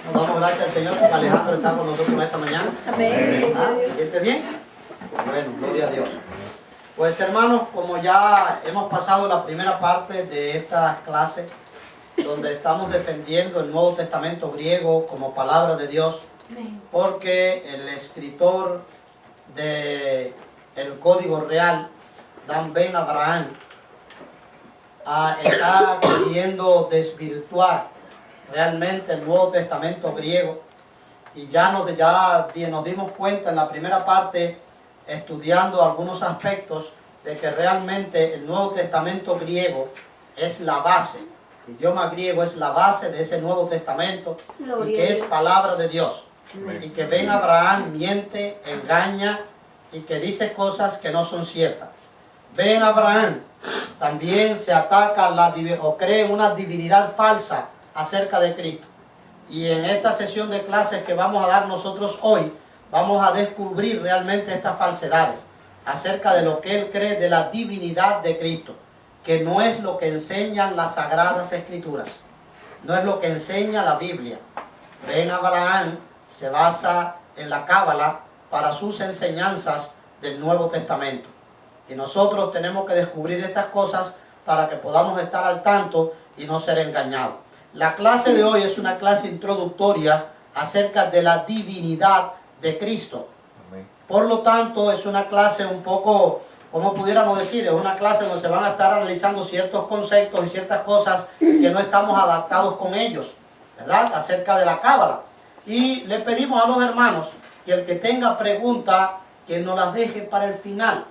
Nos damos gracias al Señor porque Alejandro está con nosotros esta mañana. Amén. ¿Está bien? Bueno, gloria a Dios. Pues hermanos, como ya hemos pasado la primera parte de esta clase, donde estamos defendiendo el Nuevo Testamento griego como palabra de Dios, porque el escritor del Código Real, Dan Ben Abraham, está queriendo desvirtuar realmente el Nuevo Testamento griego, y ya nos dimos cuenta en la primera parte, estudiando algunos aspectos, de que realmente el Nuevo Testamento griego es la base. El idioma griego es la base de ese Nuevo Testamento, y que es palabra de Dios. Y que Ben Abraham miente, engaña y que dice cosas que no son ciertas. Ben Abraham también se ataca o cree una divinidad falsa acerca de Cristo. Y en esta sesión de clases que vamos a dar nosotros hoy, vamos a descubrir realmente estas falsedades acerca de lo que él cree de la divinidad de Cristo, que no es lo que enseñan las Sagradas Escrituras, no es lo que enseña la Biblia. Ben Abraham se basa en la Cábala para sus enseñanzas del Nuevo Testamento. Y nosotros tenemos que descubrir estas cosas para que podamos estar al tanto y no ser engañados. La clase de hoy es una clase introductoria acerca de la divinidad de Cristo. Por lo tanto, es una clase un poco, como pudiéramos decir, es una clase donde se van a estar analizando ciertos conceptos y ciertas cosas que no estamos adaptados con ellos, ¿verdad? Acerca de la Cábala. Y le pedimos a los hermanos que el que tenga pregunta, que nos las deje para el final,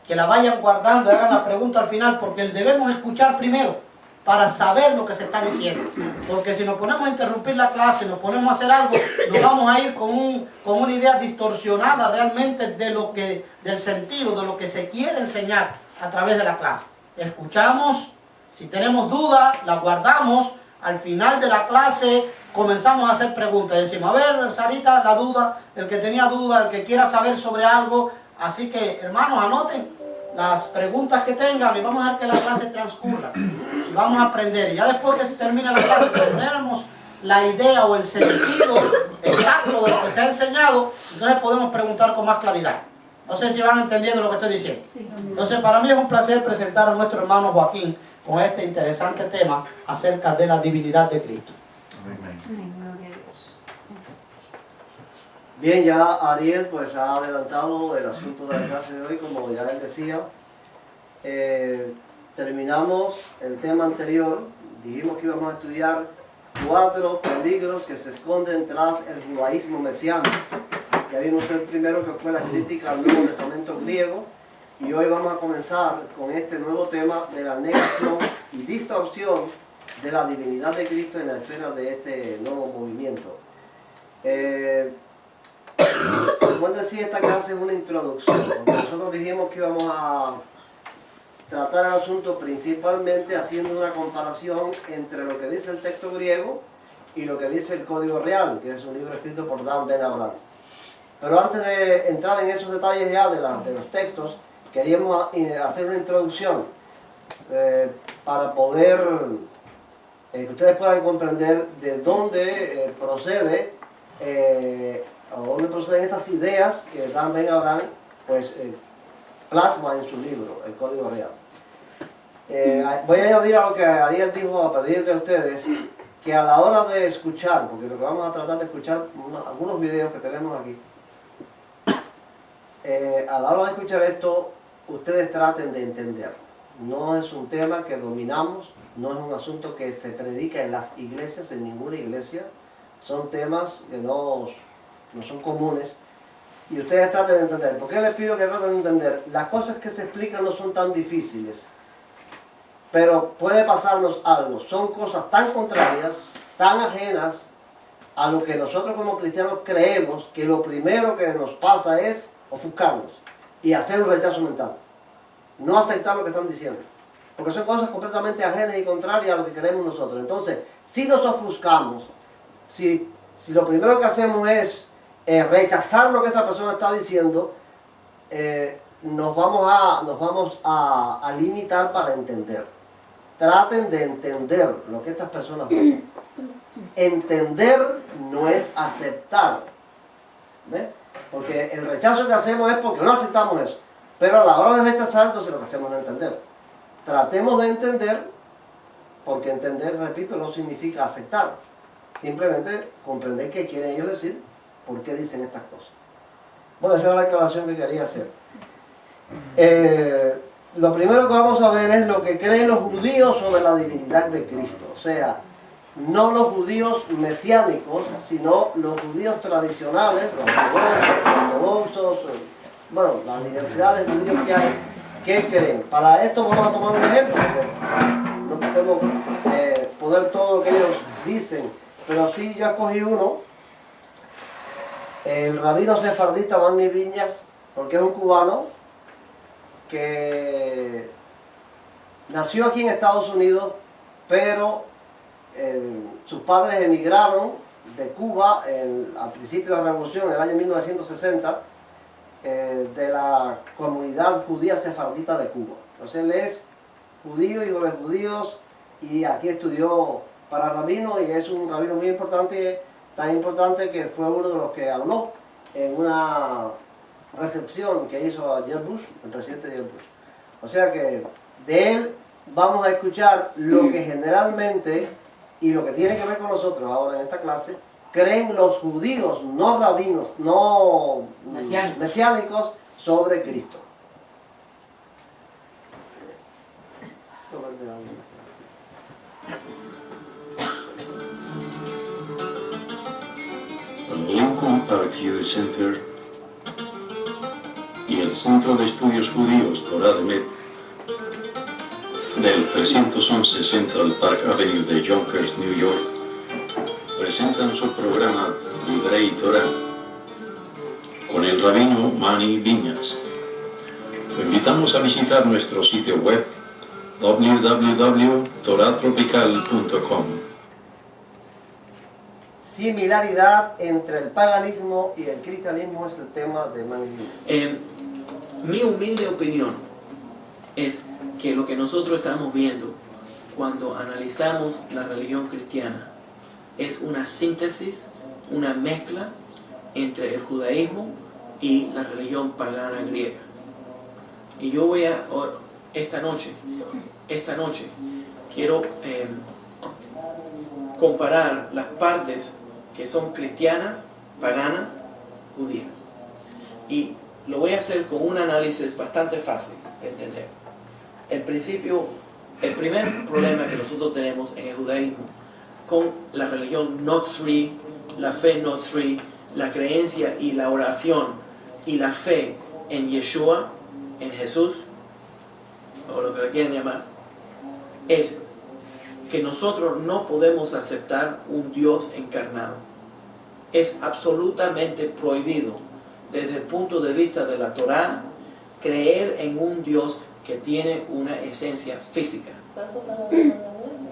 que la vayan guardando, hagan la pregunta al final, porque debemos escuchar primero para saber lo que se está diciendo. Porque si nos ponemos a interrumpir la clase, nos ponemos a hacer algo, nos vamos a ir con una idea distorsionada realmente del sentido, de lo que se quiere enseñar a través de la clase. Escuchamos, si tenemos dudas, la guardamos, al final de la clase comenzamos a hacer preguntas. Decimos, a ver, Sarita, la duda, el que tenía duda, el que quiera saber sobre algo. Así que, hermanos, anoten las preguntas que tengan y vamos a dejar que la clase transcurra. Y vamos a aprender. Y ya después que se termine la clase, tendremos la idea o el sentido exacto de lo que se ha enseñado, entonces podemos preguntar con más claridad. No sé si van entendiendo lo que estoy diciendo. Entonces, para mí es un placer presentar a nuestro hermano Joaquín con este interesante tema acerca de la divinidad de Cristo. Bien, ya Ariel pues ha adelantado el asunto de la clase de hoy, como ya él decía. Terminamos el tema anterior, dijimos que íbamos a estudiar 4 peligros que se esconden tras el judaísmo mesiánico. Ya vimos el primero, que fue la crítica al Nuevo Testamento griego, y hoy vamos a comenzar con este nuevo tema de la negación y distorsión de la divinidad de Cristo en la esfera de este nuevo movimiento. Como decía, esta clase es una introducción. Nosotros dijimos que íbamos a tratar el asunto principalmente haciendo una comparación entre lo que dice el texto griego y lo que dice el Código Real, que es un libro escrito por Dan Ben Abraham. Pero antes de entrar en esos detalles ya de los textos, queríamos hacer una introducción para poder que ustedes puedan comprender de dónde proceden estas ideas que Dan Ben Abraham pues, plasma en su libro, el Código Real. Voy a añadir a lo que Ariel dijo, a pedirle a ustedes que a la hora de escuchar, porque lo que vamos a tratar de escuchar, algunos videos que tenemos aquí, a la hora de escuchar esto, ustedes traten de entender. No es un tema que dominamos, no es un asunto que se predica en las iglesias, en ninguna iglesia. Son temas que no son comunes. Y ustedes traten de entender. ¿Por qué les pido que traten de entender? Las cosas que se explican no son tan difíciles, pero puede pasarnos algo. Son cosas tan contrarias, tan ajenas a lo que nosotros como cristianos creemos, que lo primero que nos pasa es ofuscarnos y hacer un rechazo mental. No aceptar lo que están diciendo, porque son cosas completamente ajenas y contrarias a lo que queremos nosotros. Entonces, si nos ofuscamos, si lo primero que hacemos es rechazar lo que esa persona está diciendo, nos vamos a limitar para entender. Traten de entender lo que estas personas dicen. entender no es aceptar. ¿Ve? Porque el rechazo que hacemos es porque no aceptamos eso. Pero a la hora de rechazar, entonces lo que hacemos es entender. Tratemos de entender, porque entender, repito, no significa aceptar. Simplemente comprender qué quieren ellos decir, por qué dicen estas cosas. Bueno, esa era la aclaración que quería hacer. Lo primero que vamos a ver es lo que creen los judíos sobre la divinidad de Cristo. O sea, no los judíos mesiánicos, sino los judíos tradicionales, los ortodoxos, bueno, la diversidad de judíos que hay, ¿qué creen? Para esto vamos a tomar un ejemplo, porque no podemos poner todo lo que ellos dicen, pero sí yo escogí uno, el rabino sefardita Manny Viñas, porque es un cubano que nació aquí en Estados Unidos, pero sus padres emigraron de Cuba al principio de la revolución, en el año 1960, de la comunidad judía sefardita de Cuba. Entonces él es judío, hijo de judíos, y aquí estudió para rabino, y es un rabino muy importante, tan importante que fue uno de los que habló en una recepción que hizo a Jeb Bush, el presidente Jeb Bush. O sea que de él vamos a escuchar lo que generalmente, y lo que tiene que ver con nosotros ahora en esta clase, creen los judíos, no rabinos, no mesiánicos, sobre Cristo. El Lincoln Park Youth Center y el Centro de Estudios Judíos Torah de Met del 311 Central Park Avenue de Yonkers, New York, presentan su programa Librei Torah con el rabino Manny Viñas. Lo invitamos a visitar nuestro sitio web www.torahtropical.com. Similaridad entre el paganismo y el cristianismo es el tema de Manny Viñas. Mi humilde opinión es que lo que nosotros estamos viendo cuando analizamos la religión cristiana es una síntesis, una mezcla entre el judaísmo y la religión pagana griega. Y yo voy a, esta noche, quiero comparar las partes que son cristianas, paganas, judías. Y lo voy a hacer con un análisis bastante fácil de entender. El primer problema que nosotros tenemos en el judaísmo con la religión Notzri, la fe Notzri, la creencia y la oración y la fe en Yeshua, en Jesús, o lo que le quieran llamar, es que nosotros no podemos aceptar un Dios encarnado. Es absolutamente prohibido desde el punto de vista de la Torá creer en un Dios que tiene una esencia física.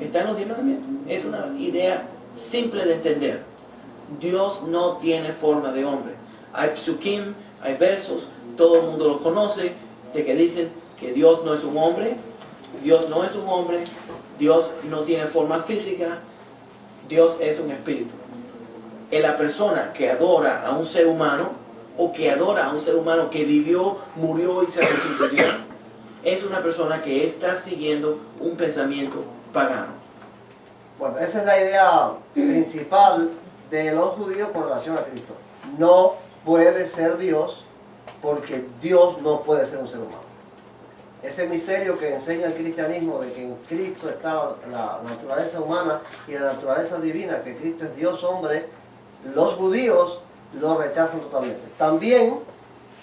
Está en los 10 mandamientos. Es una idea simple de entender. Dios no tiene forma de hombre. Hay psukim, hay versos, todo el mundo los conoce, de que dicen que Dios no es un hombre, Dios no es un hombre, Dios no tiene forma física, Dios es un espíritu. Es la persona que adora a un ser humano, o que adora a un ser humano que vivió, murió y se resucitó, es una persona que está siguiendo un pensamiento pagano. Bueno, esa es la idea principal de los judíos con relación a Cristo. No puede ser Dios porque Dios no puede ser un ser humano. Ese misterio que enseña el cristianismo de que en Cristo está la naturaleza humana y la naturaleza divina, que Cristo es Dios hombre, los judíos lo rechazan totalmente. También,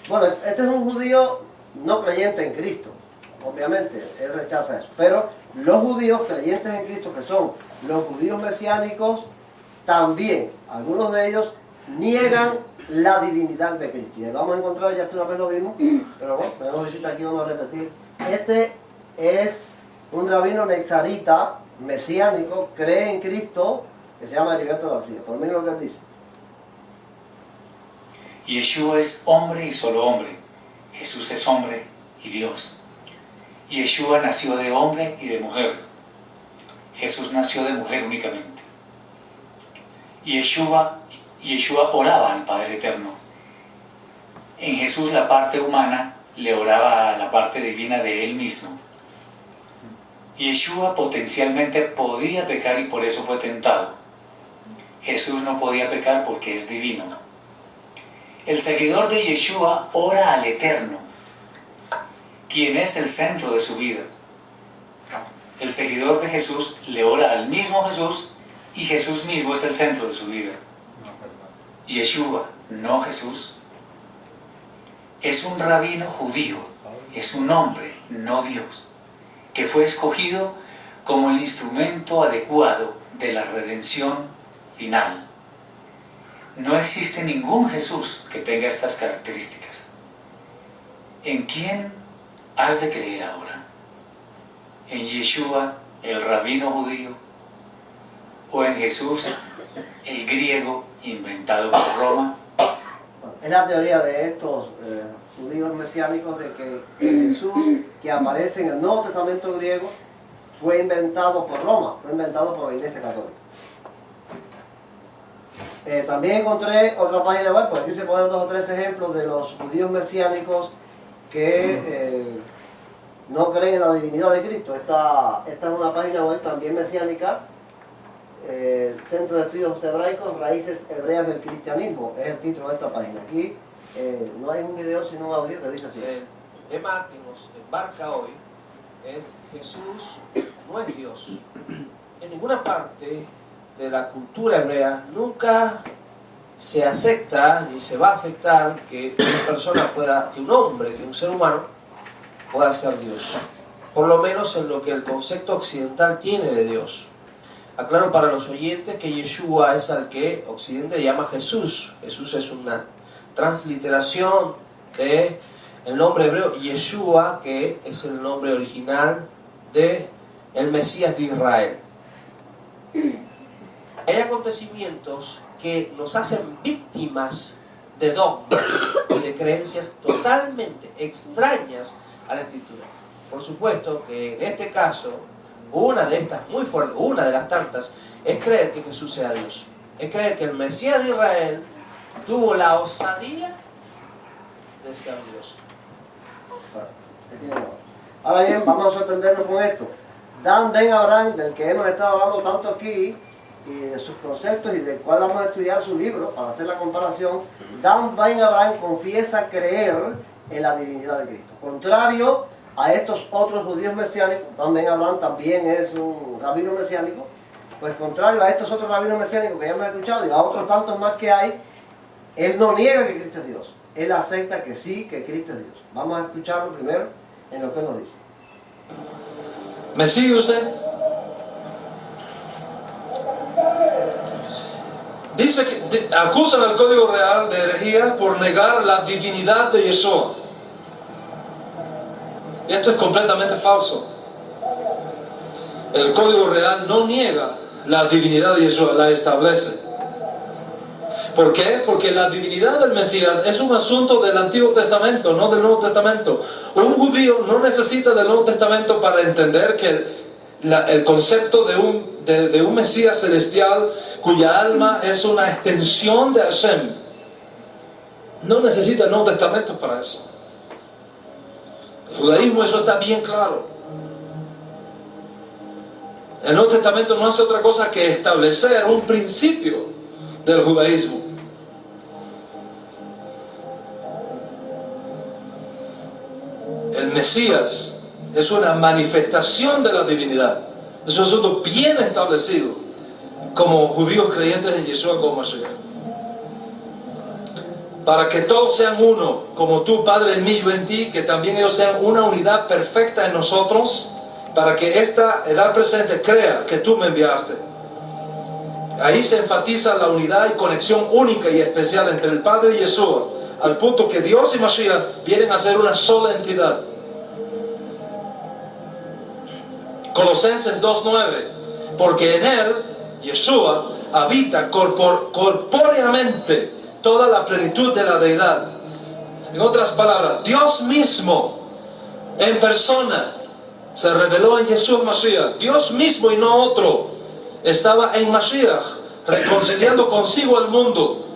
bueno, este es un judío no creyente en Cristo, obviamente, él rechaza eso, pero los judíos creyentes en Cristo, que son los judíos mesiánicos, también, algunos de ellos niegan la divinidad de Cristo. Y ahí vamos a encontrar, ya una vez lo vimos, pero bueno, tenemos visita aquí, vamos a repetir. Este es un rabino nezarita, mesiánico, cree en Cristo, que se llama Heriberto García. Por mí lo que él dice. Yeshua es hombre y solo hombre. Jesús es hombre y Dios. Yeshua nació de hombre y de mujer. Jesús nació de mujer únicamente. Yeshua oraba al Padre Eterno. En Jesús la parte humana le oraba a la parte divina de Él mismo. Yeshua potencialmente podía pecar y por eso fue tentado. Jesús no podía pecar porque es divino. El seguidor de Yeshua ora al Eterno, quien es el centro de su vida. El seguidor de Jesús le ora al mismo Jesús y Jesús mismo es el centro de su vida. Yeshua, no Jesús, es un rabino judío, es un hombre, no Dios, que fue escogido como el instrumento adecuado de la redención final. No existe ningún Jesús que tenga estas características. ¿En quién has de creer ahora? ¿En Yeshua, el rabino judío? ¿O en Jesús, el griego inventado por Roma? Es la teoría de estos judíos mesiánicos de que el Jesús que aparece en el Nuevo Testamento griego fue inventado por Roma, fue inventado por la Iglesia Católica. También encontré otra página web, pues quise poner 2 o 3 ejemplos de los judíos mesiánicos que no creen en la divinidad de Cristo. Esta es una página web también mesiánica, Centro de Estudios Hebraicos, Raíces Hebreas del Cristianismo, es el título de esta página. Aquí no hay un video sino un audio que dice así. El tema que nos embarca hoy es: Jesús no es Dios. En ninguna parte de la cultura hebrea nunca se acepta ni se va a aceptar que una persona pueda, que un hombre, que un ser humano pueda ser Dios, por lo menos en lo que el concepto occidental tiene de Dios. Aclaro para los oyentes que Yeshua es al que Occidente llama Jesús. Jesús es una transliteración de el nombre hebreo Yeshua, que es el nombre original de el Mesías de Israel. Hay acontecimientos que nos hacen víctimas de dogmas y de creencias totalmente extrañas a la Escritura. Por supuesto que en este caso, una de estas muy fuertes, una de las tantas, es creer que Jesús sea Dios. Es creer que el Mesías de Israel tuvo la osadía de ser Dios. Ahora bien, vamos a sorprendernos con esto. Dan Ben Abraham, del que hemos estado hablando tanto aquí, y de sus conceptos y del cual vamos a estudiar su libro para hacer la comparación, Dan Ben Abraham confiesa creer en la divinidad de Cristo. Contrario a estos otros judíos mesiánicos, Dan Ben Abraham también es un rabino mesiánico, pues contrario a estos otros rabinos mesiánicos que ya hemos escuchado y a otros tantos más que hay, él no niega que Cristo es Dios. Él acepta que sí, que Cristo es Dios. Vamos a escucharlo primero en lo que él nos dice. ¿Me sigue usted? Dice que acusan al Código Real de herejía por negar la divinidad de Yeshua. Y esto es completamente falso. El Código Real no niega la divinidad de Yeshua, la establece. ¿Por qué? Porque la divinidad del Mesías es un asunto del Antiguo Testamento, no del Nuevo Testamento. Un judío no necesita del Nuevo Testamento para entender que el concepto de un Mesías celestial cuya alma es una extensión de Hashem. No necesita el Nuevo Testamento para eso. El judaísmo, eso está bien claro. El Nuevo Testamento no hace otra cosa que establecer un principio del judaísmo. El Mesías es una manifestación de la divinidad. Es un asunto bien establecido como judíos creyentes en Yeshua como Mashiach. Para que todos sean uno, como tú, Padre, en mí y yo en ti, que también ellos sean una unidad perfecta en nosotros, para que esta edad presente crea que tú me enviaste. Ahí se enfatiza la unidad y conexión única y especial entre el Padre y Yeshua, al punto que Dios y Mashiach vienen a ser una sola entidad. Colosenses 2:9, porque en él, Yeshua, habita corpóreamente toda la plenitud de la deidad. En otras palabras, Dios mismo en persona se reveló en Yeshua Mashiach. Dios mismo y no otro estaba en Mashiach reconciliando consigo al mundo.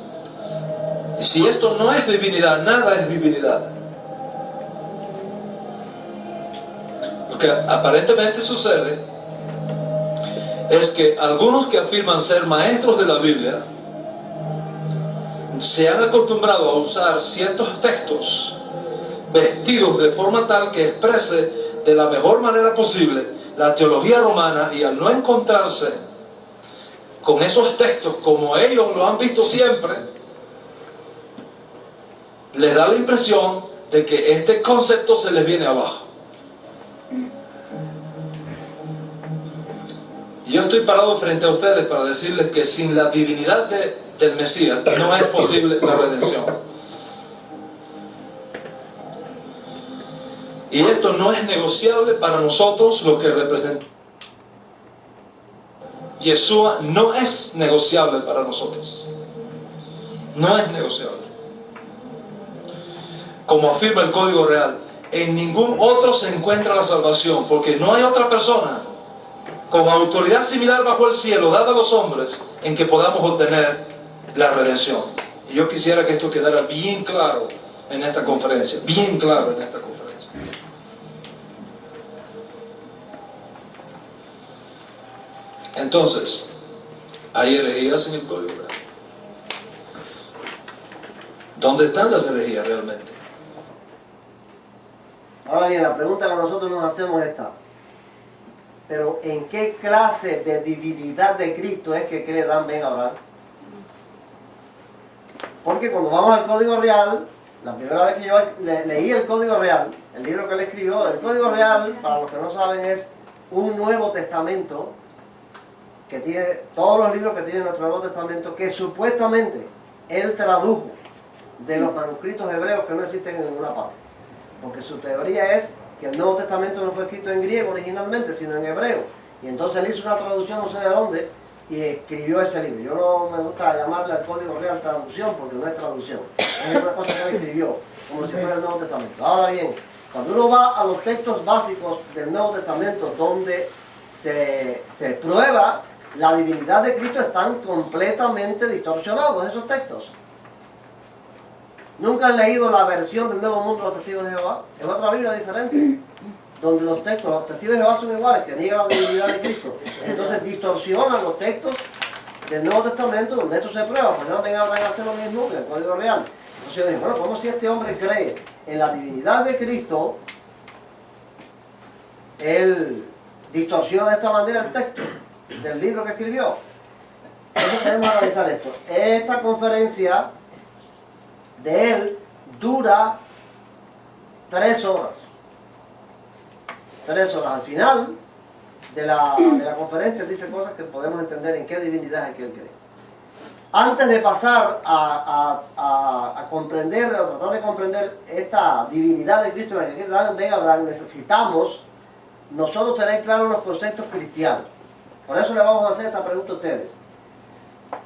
Y si esto no es divinidad, nada es divinidad. Lo que aparentemente sucede es que algunos que afirman ser maestros de la Biblia se han acostumbrado a usar ciertos textos vestidos de forma tal que exprese de la mejor manera posible la teología romana, y al no encontrarse con esos textos como ellos lo han visto siempre, les da la impresión de que este concepto se les viene abajo. Y yo estoy parado frente a ustedes para decirles que sin la divinidad del Mesías no es posible la redención. Y esto no es negociable para nosotros, lo que representa Yeshua no es negociable para nosotros. No es negociable. Como afirma el Código Real, en ningún otro se encuentra la salvación, porque no hay otra persona con autoridad similar bajo el cielo dada a los hombres en que podamos obtener la redención. Y yo quisiera que esto quedara bien claro en esta conferencia, bien claro en esta conferencia. Entonces, hay herejías en el Código Real. ¿Dónde están las herejías realmente? Ahora bien, la pregunta que nosotros nos hacemos es esta. Pero ¿en qué clase de divinidad de Cristo es que cree Dan Ben Abraham? Porque cuando vamos al Código Real, la primera vez que yo leí el Código Real, el libro que él escribió, el Código Real, para los que no saben, es un Nuevo Testamento que tiene todos los libros que tiene nuestro Nuevo Testamento, que supuestamente él tradujo de los manuscritos hebreos que no existen en ninguna parte. Porque su teoría es que el Nuevo Testamento no fue escrito en griego originalmente, sino en hebreo. Y entonces él hizo una traducción no sé de dónde y escribió ese libro. Yo no me gusta llamarle al Código Real traducción porque no es traducción. Es una cosa que él escribió, como si fuera el Nuevo Testamento. Ahora bien, cuando uno va a los textos básicos del Nuevo Testamento, donde se prueba la divinidad de Cristo, están completamente distorsionados esos textos. ¿Nunca han leído la versión del Nuevo Mundo de los Testigos de Jehová? Es otra Biblia diferente, donde los textos, los Testigos de Jehová son iguales, que niegan la divinidad de Cristo. Entonces distorsionan los textos del Nuevo Testamento, donde esto se prueba, pues no tengan que hacer lo mismo que el Código Real. Entonces yo dije, bueno, ¿cómo si este hombre cree en la divinidad de Cristo, él distorsiona de esta manera el texto del libro que escribió? Entonces queremos analizar esto. Esta conferencia de él dura 3 horas. 3 horas. Al final de la conferencia él dice cosas que podemos entender en qué divinidad es que él cree. Antes de pasar a comprender o tratar de comprender esta divinidad de Cristo en la que quiere Dan Ben Abraham, necesitamos nosotros tener claros los conceptos cristianos. Por eso le vamos a hacer esta pregunta a ustedes.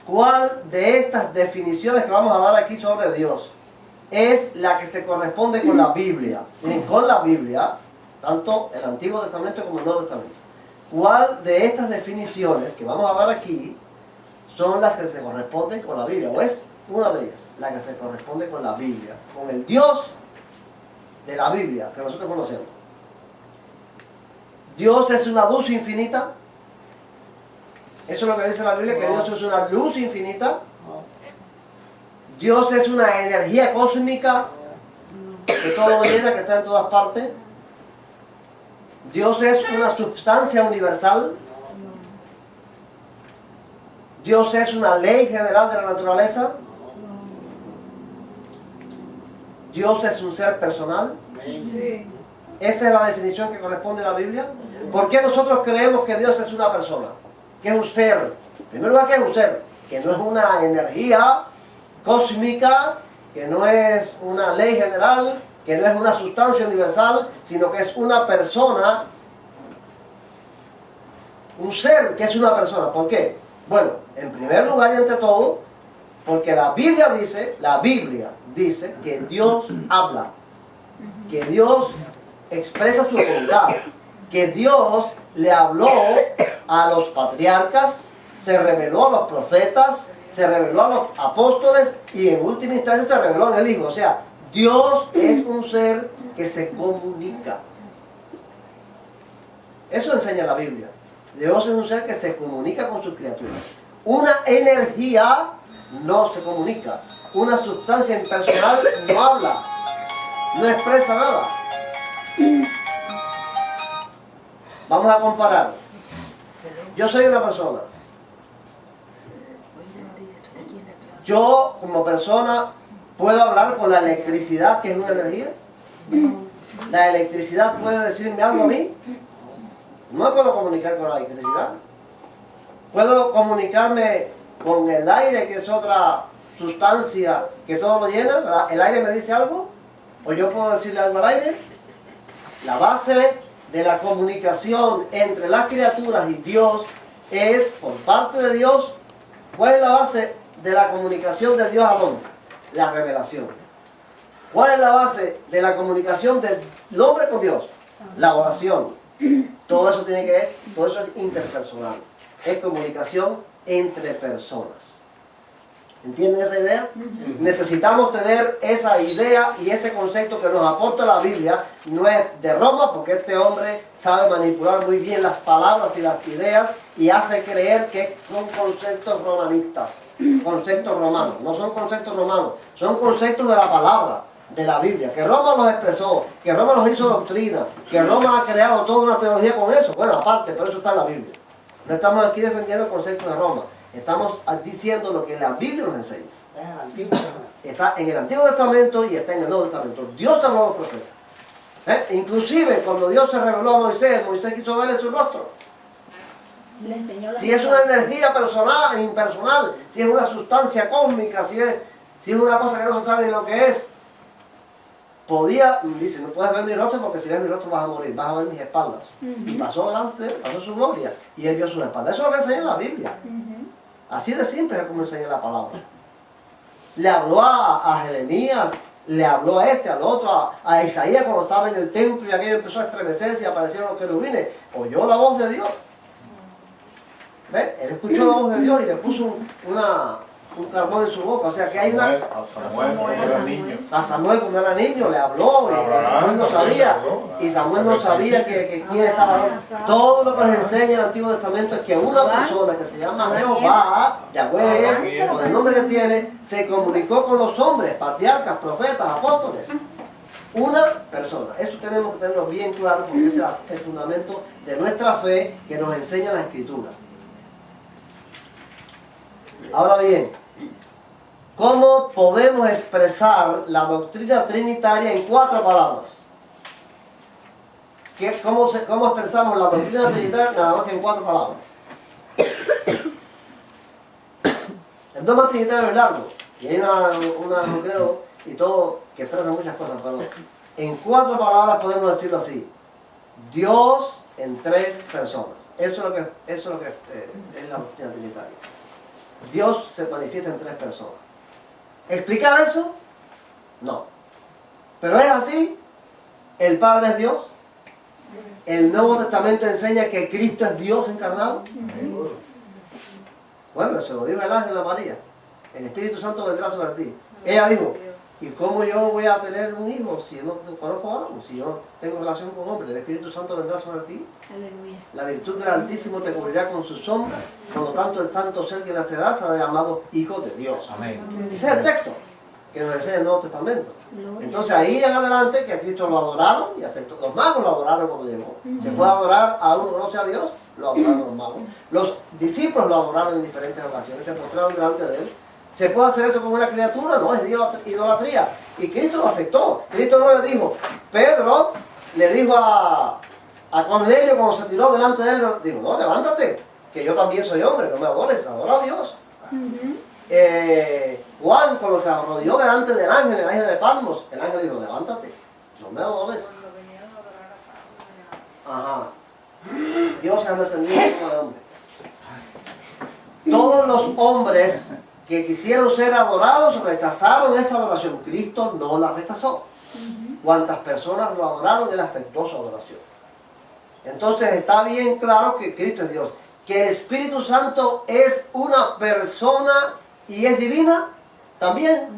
¿Cuál de estas definiciones que vamos a dar aquí sobre Dios es la que se corresponde con la Biblia? Miren, con la Biblia, tanto el Antiguo Testamento como el Nuevo Testamento. ¿Cuál de estas definiciones que vamos a dar aquí son las que se corresponden con la Biblia? ¿O es una de ellas la que se corresponde con la Biblia? Con el Dios de la Biblia que nosotros conocemos. Dios es una luz infinita. Eso es lo que dice la Biblia, que Dios es una luz infinita. Dios es una energía cósmica que todo lo llena, que está en todas partes. Dios es una sustancia universal. Dios es una ley general de la naturaleza. Dios es un ser personal. Esa es la definición que corresponde a la Biblia. ¿Por qué nosotros creemos que Dios es una persona? Que es un ser. En primer lugar, que es un ser. Que no es una energía cósmica, que no es una ley general, que no es una sustancia universal, sino que es una persona, un ser que es una persona. ¿Por qué? Bueno, en primer lugar y ante todo, porque la Biblia dice que Dios habla, que Dios expresa su voluntad, que Dios le habló a los patriarcas se reveló a los profetas, se reveló a los apóstoles y en última instancia se reveló en el Hijo. O sea, Dios es un ser que se comunica. Eso enseña la Biblia. Dios es un ser que se comunica con sus criaturas. Una energía no se comunica. Una sustancia impersonal no habla, no expresa nada. Vamos a comparar. Yo soy una persona. Yo, como persona, puedo hablar con la electricidad, que es una energía. La electricidad puede decirme algo a mí. No me puedo comunicar con la electricidad. Puedo comunicarme con el aire, que es otra sustancia que todo lo llena. ¿Verdad? El aire me dice algo, o yo puedo decirle algo al aire. La base de la comunicación entre las criaturas y Dios es por parte de Dios. ¿Cuál es la base de la comunicación de Dios al hombre? La revelación. ¿Cuál es la base de la comunicación del hombre con Dios? La oración. Todo eso tiene que ver, todo eso es interpersonal. Es comunicación entre personas. ¿Entienden esa idea? Necesitamos tener esa idea y ese concepto que nos aporta la Biblia. No es de Roma, porque este hombre sabe manipular muy bien las palabras y las ideas y hace creer que son conceptos romanistas, conceptos romanos. No son conceptos romanos, son conceptos de la palabra, de la Biblia, que Roma los expresó, que Roma los hizo doctrina, que Roma ha creado toda una teología con eso. Bueno, aparte, pero eso está en la Biblia. No estamos aquí defendiendo el concepto de Roma. Estamos diciendo lo que la Biblia nos enseña. Está en el Antiguo Testamento y está en el Nuevo Testamento. Dios habló a los profetas. Inclusive cuando Dios se reveló a Moisés, Moisés quiso verle su rostro. Si es una energía personal, impersonal, si es una sustancia cósmica, si es una cosa que no se sabe ni lo que es, dice, no puedes ver mi rostro porque si ves mi rostro vas a morir, vas a ver mis espaldas. Y pasó delante de él, pasó su gloria y él vio sus espaldas. Eso es lo que enseña la Biblia. Así de simple es como enseña la palabra. Le habló a Jeremías, le habló a este, al otro, a Isaías cuando estaba en el templo y aquello empezó a estremecerse y aparecieron los querubines. Oyó la voz de Dios. ¿Ves? Él escuchó la voz de Dios y le puso un carbón en su boca. O sea que hay una... A Samuel cuando era niño. A Samuel cuando era niño le habló y Samuel no sabía. Y Samuel no sabía que quién estaba ahí. Todo lo que nos enseña el Antiguo Testamento es que una persona que se llama Jehová, Yahweh, con el nombre que tiene, se comunicó con los hombres, patriarcas, profetas, apóstoles. Una persona. Eso tenemos que tenerlo bien claro porque ese es el fundamento de nuestra fe que nos enseña la Escritura. Ahora bien, ¿cómo podemos expresar la doctrina trinitaria en 4 palabras? ¿Cómo expresamos la doctrina trinitaria nada más que en 4 palabras? El dogma trinitario es largo y hay un credo y todo que expresa muchas cosas, pero en 4 palabras podemos decirlo así: Dios en 3 personas. Eso es lo que es la doctrina trinitaria. Dios se manifiesta en 3 personas. ¿Explicar eso? No. Pero es así. El Padre es Dios. El Nuevo Testamento enseña que Cristo es Dios encarnado. Bueno, se lo dijo el ángel a María. El Espíritu Santo vendrá sobre ti. Ella dijo, ¿y cómo yo voy a tener un hijo si yo no conozco a alguien? Si yo no tengo relación con hombre, el Espíritu Santo vendrá sobre ti. Aleluya. La virtud del Altísimo te cubrirá con su sombra. Por lo tanto, el santo ser que nacerá será llamado Hijo de Dios. Amén. Ese es el texto que nos enseña el Nuevo Testamento. Entonces ahí en adelante que a Cristo lo adoraron y aceptó. Los magos lo adoraron cuando llegó. Se puede adorar a uno que no sea Dios, lo adoraron los magos. Los discípulos lo adoraron en diferentes ocasiones, se postraron delante de él. ¿Se puede hacer eso con una criatura? No, es idolatría. Y Cristo lo aceptó. Cristo no le dijo. Pedro le dijo a Cornelio cuando se tiró delante de él, dijo, no, levántate, que yo también soy hombre, no me adores, adora a Dios. Juan cuando se arrodilló delante del ángel, el ángel de Patmos, el ángel dijo, levántate, no me adores. Ajá. Dios se ha descendido como hombre. Todos los hombres que quisieron ser adorados rechazaron esa adoración. Cristo no la rechazó. Cuantas personas lo adoraron, él aceptó su adoración. Entonces está bien claro que Cristo es Dios. que el Espíritu Santo es una persona y es divina? También,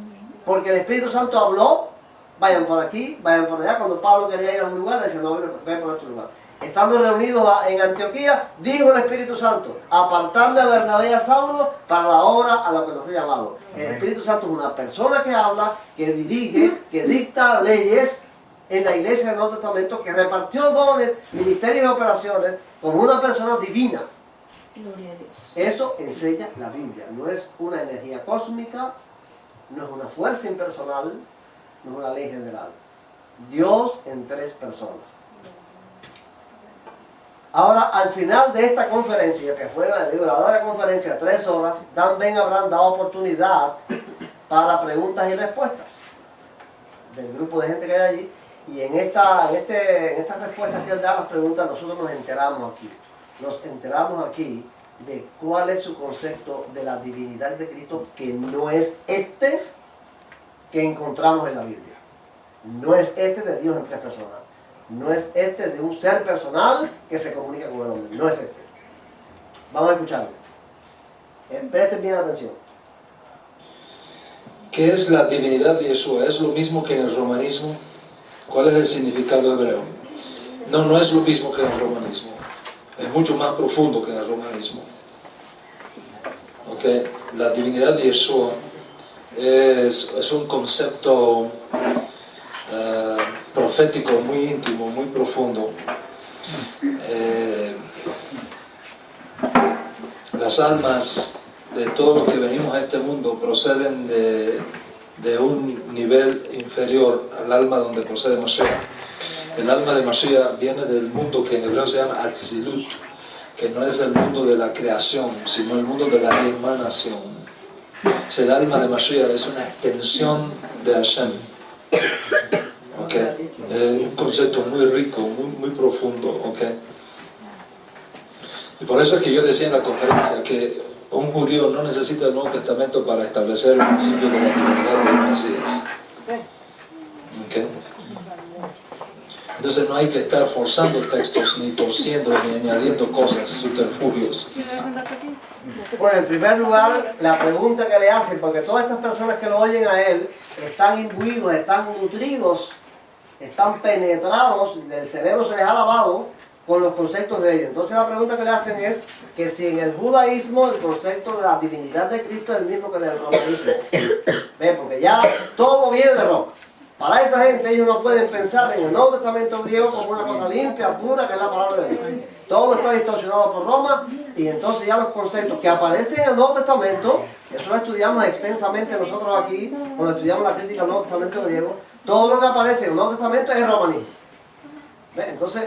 porque el Espíritu Santo habló, vayan por aquí, vayan por allá. Cuando Pablo quería ir a un lugar, le decía, no, ven por otro lugar. Estando reunidos en Antioquía, dijo el Espíritu Santo, apartarme a Bernabé y a Saulo para la obra a la que nos he llamado. El Espíritu Santo es una persona que habla, que dirige, que dicta leyes en la iglesia del Nuevo Testamento, que repartió dones, ministerios y operaciones con una persona divina. Gloria a Dios. Eso enseña la Biblia. No es una energía cósmica, no es una fuerza impersonal, no es una ley general. Dios en tres personas. Ahora, al final de esta conferencia, que fue la verdadera conferencia, 3 horas, Dan Ben habrán dado oportunidad para preguntas y respuestas del grupo de gente que hay allí. Y en estas respuestas que él da a las preguntas, nosotros nos enteramos aquí. Nos enteramos aquí de cuál es su concepto de la divinidad de Cristo, que no es este que encontramos en la Biblia. No es este de Dios en tres personas. No es este de un ser personal que se comunica con el hombre. No es este. Vamos a escucharlo. Presten bien atención. ¿Qué es la divinidad de Yeshua? ¿Es lo mismo que en el romanismo? ¿Cuál es el significado hebreo? No, no es lo mismo que en el romanismo. Es mucho más profundo que en el romanismo. ¿Okay? La divinidad de Yeshua es un concepto profético muy íntimo, muy profundo. Las almas de todos los que venimos a este mundo proceden de un nivel inferior al alma donde procede Mashiach. El alma de Mashiach viene del mundo que en hebreo se llama Atzilut, que no es el mundo de la creación, sino el mundo de la emanación. O sea, el alma de Mashiach es una extensión de Hashem. Okay. Un concepto muy rico, muy profundo. Okay. Y por eso es que yo decía en la conferencia que un judío no necesita el Nuevo Testamento para establecer el principio de la divinidad del Mesías. Okay. Entonces no hay que estar forzando textos, ni torciendo, ni añadiendo cosas, subterfugios. Bueno, en primer lugar, la pregunta que le hacen, porque todas estas personas que lo oyen a él están imbuidos, están nutridos, están penetrados, el cerebro se les ha lavado con los conceptos de ellos. Entonces la pregunta que le hacen es que si en el judaísmo el concepto de la divinidad de Cristo es el mismo que en el romanismo. ¿Ven? Porque ya todo viene de Roma. Para esa gente ellos no pueden pensar en el Nuevo Testamento griego como una cosa limpia, pura, que es la palabra de Dios. Todo está distorsionado por Roma y entonces ya los conceptos que aparecen en el Nuevo Testamento, eso lo estudiamos extensamente nosotros aquí, cuando estudiamos la crítica del Nuevo Testamento griego, todo lo que aparece en el Nuevo Testamento es romanismo. ¿Ven? Entonces,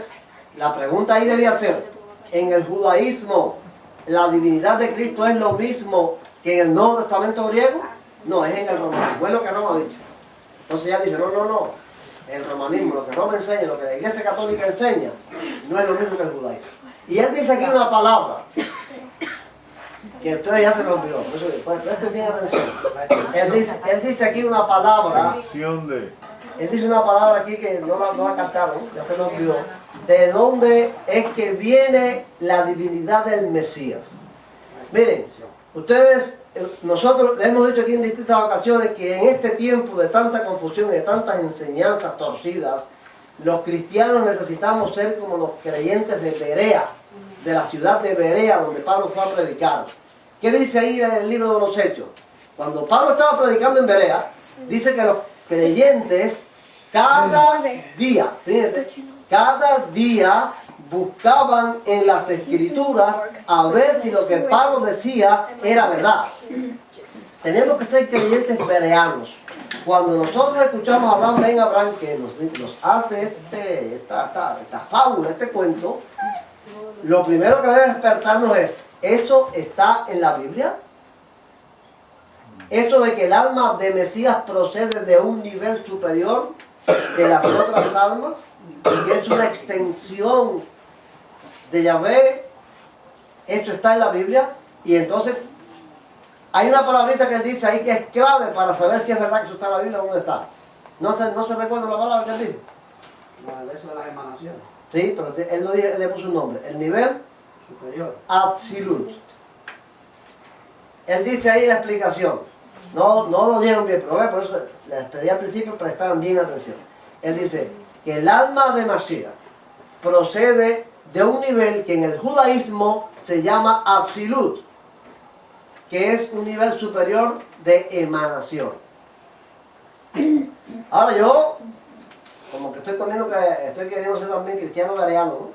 la pregunta ahí debía ser, ¿en el judaísmo la divinidad de Cristo es lo mismo que en el Nuevo Testamento griego? No, es en el romanismo, es lo que Roma ha dicho. Entonces ya dice, no, el romanismo, lo que Roma enseña, lo que la Iglesia Católica enseña, no es lo mismo que el judaísmo. Y él dice aquí una palabra, que ustedes ya se lo olvidó, por eso presten bien atención. Él dice aquí una palabra, él dice una palabra aquí que no la captaron, ya se lo olvidó. ¿De dónde es que viene la divinidad del Mesías? Miren, nosotros le hemos dicho aquí en distintas ocasiones que en este tiempo de tanta confusión y de tantas enseñanzas torcidas, los cristianos necesitamos ser como los creyentes de Berea, de la ciudad de Berea, donde Pablo fue a predicar. ¿Qué dice ahí en el libro de los Hechos? Cuando Pablo estaba predicando en Berea, dice que los creyentes cada día, fíjense, cada día buscaban en las escrituras a ver si lo que Pablo decía era verdad. Tenemos que ser creyentes bereanos. Cuando nosotros escuchamos a Dan Ben Abraham que nos hace esta fábula, este cuento, lo primero que debe despertarnos es, ¿eso está en la Biblia? Eso de que el alma de Mesías procede de un nivel superior de las otras almas, que es una extensión de Yahvé, esto está en la Biblia. Y entonces hay una palabrita que él dice ahí que es clave para saber si es verdad que eso está en la Biblia o dónde está. ¿No se recuerda la palabra que él dijo? Eso de las emanaciones. Sí, pero él lo dijo, él le puso un nombre. El nivel superior. Absolut. Él dice ahí la explicación. No lo dieron bien, pero por eso les pedí al principio prestaran bien atención. Él dice que el alma de Mashiach procede de un nivel que en el judaísmo se llama Absolut, que es un nivel superior de emanación. Ahora yo, como que estoy queriendo ser también cristiano gareano, ¿no?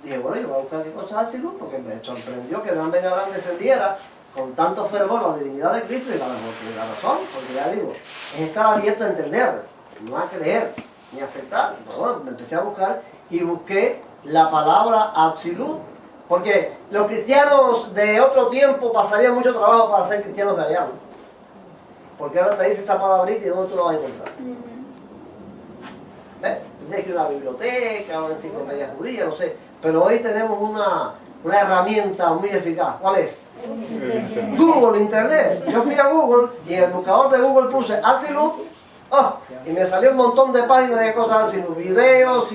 Dije, bueno, yo voy a buscar qué cosas así, ¿no? Porque me sorprendió que Dan Ben Abraham defendiera con tanto fervor la divinidad de Cristo y la razón, porque ya digo, es estar abierto a entender, no a creer, ni a aceptar. Pero bueno, me empecé a buscar y busqué la palabra absolut, porque los cristianos de otro tiempo pasarían mucho trabajo para ser cristianos gareanos. Porque ahora te dice esa palabrita y ¿dónde tú lo vas a encontrar? ¿Ves? Tú tienes que ir a una biblioteca, una enciclopedia judía, no sé. Pero hoy tenemos una herramienta muy eficaz. ¿Cuál es? Google, Internet. Yo fui a Google y en el buscador de Google puse Absolut y me salió un montón de páginas de cosas así, videos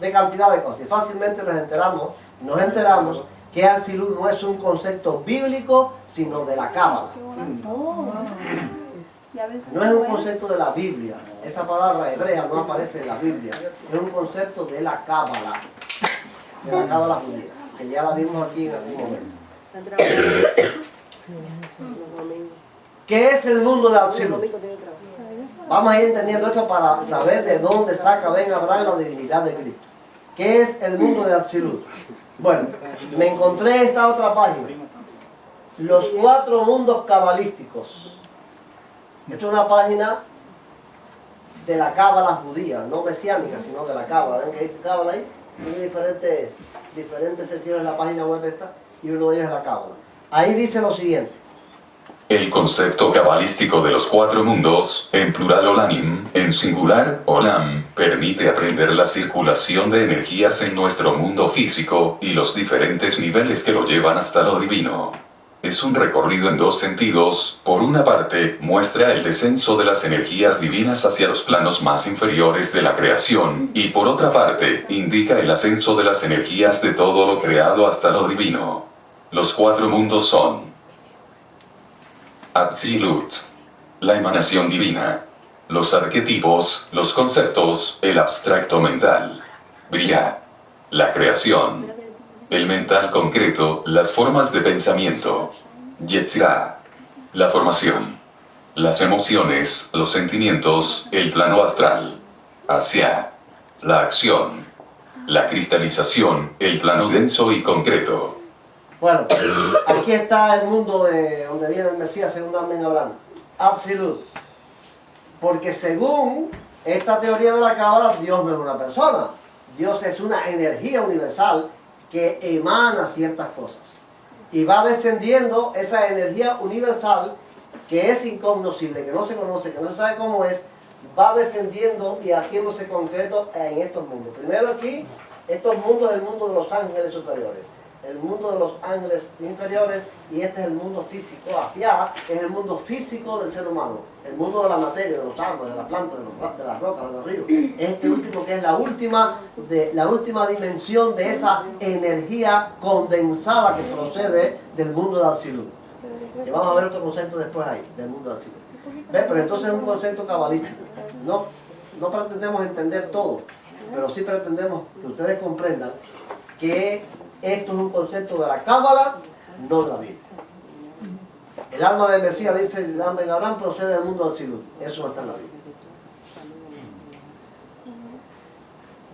de cantidad de cosas. Y fácilmente nos enteramos que Absolut no es un concepto bíblico, sino de la Cábala. No es un concepto de la Biblia. Esa palabra hebrea no aparece en la Biblia. Es un concepto de la Cábala. De la Cábala judía. Que ya la vimos aquí en algún momento. ¿Qué es el mundo de Absolut? Vamos a ir entendiendo esto para saber de dónde saca Ben Abraham la divinidad de Cristo. ¿Qué es el mundo de Absolut? Bueno, me encontré esta otra página. Los 4 mundos cabalísticos. Esto es una página de la Cábala judía, no mesiánica, sino de la Cábala. ¿Ven que dice Cábala ahí? Tiene diferentes secciones en la página web esta, y uno de ellos es la Cábala. Ahí dice lo siguiente. El concepto cabalístico de los 4 mundos, en plural Olanim, en singular Olam, permite aprender la circulación de energías en nuestro mundo físico y los diferentes niveles que lo llevan hasta lo divino. Es un recorrido en 2 sentidos. Por una parte, muestra el descenso de las energías divinas hacia los planos más inferiores de la creación, y por otra parte, indica el ascenso de las energías de todo lo creado hasta lo divino. Los 4 mundos son Absolut, la emanación divina, los arquetipos, los conceptos, el abstracto mental, Briah, la creación, el mental concreto, las formas de pensamiento, Yetzirah, la formación, las emociones, los sentimientos, el plano astral, Asiah, la acción, la cristalización, el plano denso y concreto. Bueno, aquí está el mundo de donde viene el Mesías, según Dan Ben Abraham. Absolut. Porque según esta teoría de la Cábala, Dios no es una persona. Dios es una energía universal que emana ciertas cosas. Y va descendiendo esa energía universal que es incognoscible, que no se conoce, que no se sabe cómo es, va descendiendo y haciéndose concreto en estos mundos. Primero aquí, estos mundos es el mundo de los ángeles superiores, el mundo de los ángeles inferiores, y este es el mundo físico. Hacia es el mundo físico del ser humano, el mundo de la materia, de los árboles, de las plantas, de las rocas, de los ríos. Este último que es la última dimensión de esa energía condensada que procede del mundo de Absolut. Y vamos a ver otro concepto después ahí, del mundo de Absolut. ¿Ves? Pero entonces es un concepto cabalístico. No pretendemos entender todo, pero sí pretendemos que ustedes comprendan que esto es un concepto de la Cábala, no de la Biblia. El alma del Mesías, dice Dan Ben Abraham, procede del mundo de Absolut. Eso no está en la Biblia.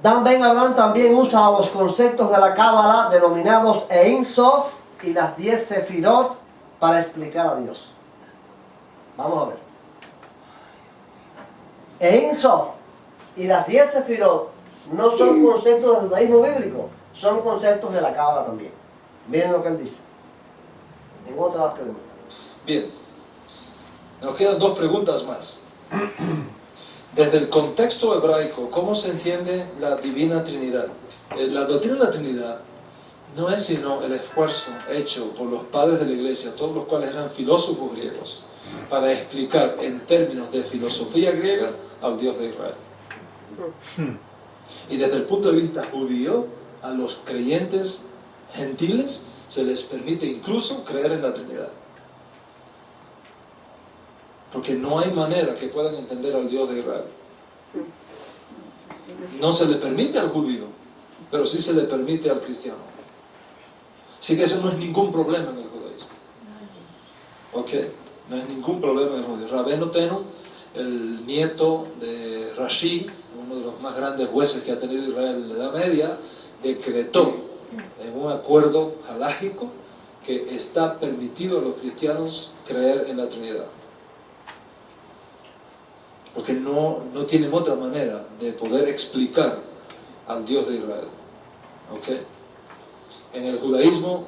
Dan Ben Abraham también usa los conceptos de la Cábala denominados Ein Sof y las 10 Sefirot para explicar a Dios. Vamos a ver. Ein Sof y las 10 Sefirot no son conceptos del judaísmo bíblico, son conceptos de la Cábala también. Miren lo que él dice. En otras preguntas. Bien, nos quedan 2 preguntas más. Desde el contexto hebraico, ¿cómo se entiende la Divina Trinidad? La doctrina de la Trinidad no es sino el esfuerzo hecho por los padres de la Iglesia, todos los cuales eran filósofos griegos, para explicar en términos de filosofía griega al Dios de Israel. Y desde el punto de vista judío, a los creyentes gentiles se les permite incluso creer en la Trinidad. Porque no hay manera que puedan entender al Dios de Israel. No se le permite al judío, pero sí se le permite al cristiano. Así que eso no es ningún problema en el judaísmo. ¿Ok? No es ningún problema en el judaísmo. Rabbeinu Tenu, el nieto de Rashi, uno de los más grandes jueces que ha tenido Israel en la Edad Media, decretó en un acuerdo halágico que está permitido a los cristianos creer en la Trinidad. Porque no tienen otra manera de poder explicar al Dios de Israel. ¿Ok? En el judaísmo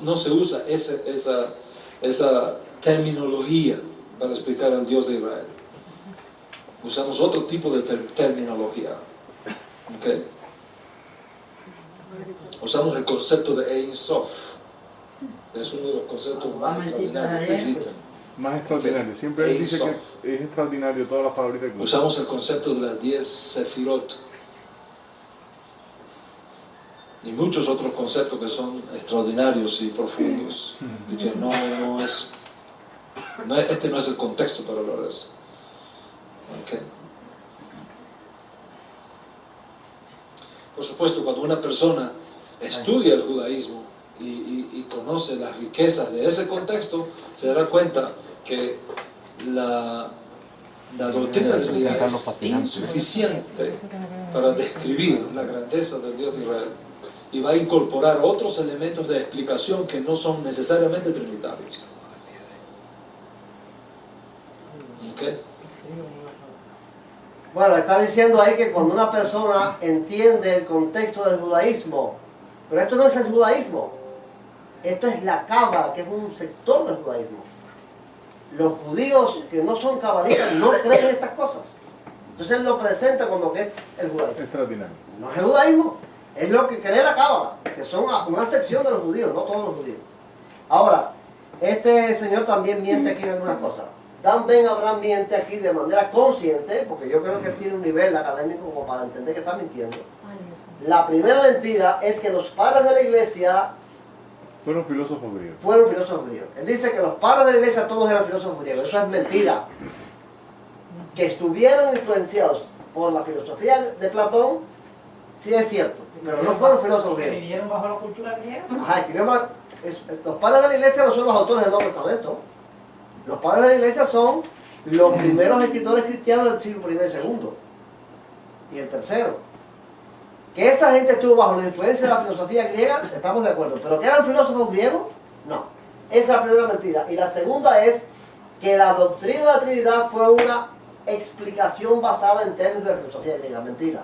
no se usa esa terminología para explicar al Dios de Israel. Usamos otro tipo de terminología. ¿Ok? Usamos el concepto de Ein Sof. Es uno de los conceptos más extraordinarios que existen. Más extraordinario. Siempre él dice que es extraordinario todas las palabritas que usa. Usamos el concepto de las 10 sefirot y muchos otros conceptos que son extraordinarios y profundos y que este no es el contexto para hablar de eso. ¿Okay? Por supuesto, cuando una persona estudia el judaísmo y conoce las riquezas de ese contexto, se dará cuenta que la doctrina de Trinidad es insuficiente para describir la grandeza del Dios de Israel y va a incorporar otros elementos de explicación que no son necesariamente trinitarios. ¿Okay? Bueno, está diciendo ahí que cuando una persona entiende el contexto del judaísmo, pero esto no es el judaísmo, esto es la cábala, que es un sector del judaísmo. Los judíos que no son cabalistas no creen en estas cosas. Entonces él lo presenta como que es el judaísmo. Extraordinario. No es el judaísmo, es lo que cree la cábala, que son una sección de los judíos, no todos los judíos. Ahora, este señor también miente aquí en algunas cosas. Dan Ben Abraham miente aquí de manera consciente, porque yo creo que él tiene un nivel académico como para entender que está mintiendo. La primera mentira es que los padres de la iglesia Fueron filósofos griegos. fueron filósofos griegos. Él dice que los padres de la iglesia todos eran filósofos griegos. Eso es mentira. Que estuvieron influenciados por la filosofía de Platón, sí es cierto, pero no fueron filósofos griegos. ¿Vivieron bajo la cultura griega? Ajá, los padres de la iglesia no son los autores del Nuevo Testamento. Los padres de la iglesia son los primeros escritores cristianos del siglo I y II. Y el tercero. Que esa gente estuvo bajo la influencia de la filosofía griega, estamos de acuerdo. Pero que eran filósofos griegos, no. Esa es la primera mentira. Y la segunda es que la doctrina de la Trinidad fue una explicación basada en términos de filosofía griega. Mentira.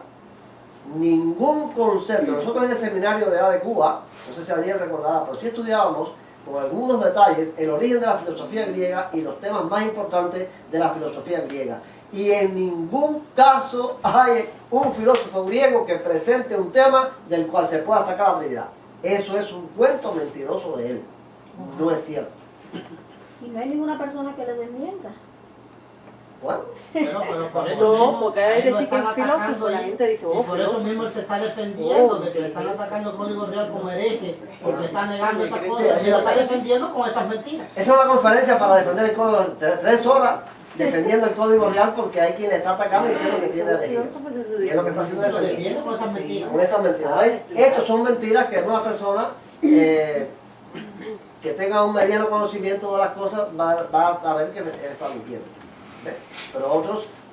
Ningún concepto. Nosotros en el seminario de A de Cuba, no sé si Daniel recordará, pero sí estudiábamos con algunos detalles el origen de la filosofía griega y los temas más importantes de la filosofía griega. Y en ningún caso hay un filósofo griego que presente un tema del cual se pueda sacar la Trinidad. Eso es un cuento mentiroso de él. No es cierto. Y no hay ninguna persona que le desmienta. Bueno, Pero por eso No, mismo, porque hay él lo decir que es están filósofo, atacando la y- gente dice, y por eso filósofo. mismo él se está defendiendo de que le están atacando el Código Real como hereje, porque está negando esas cosas y lo está defendiendo con esas mentiras. esa es una conferencia para defender el código, 3 horas defendiendo el código real porque hay quien está atacando y diciendo que tiene herejías. Y es lo que está haciendo Lo defendiendo. defiende con esas mentiras. Con esas mentiras. ¿Ves? Estas son mentiras que una persona que tenga un mediano conocimiento de las cosas va a ver que él está mintiendo. ¿Ves? Pero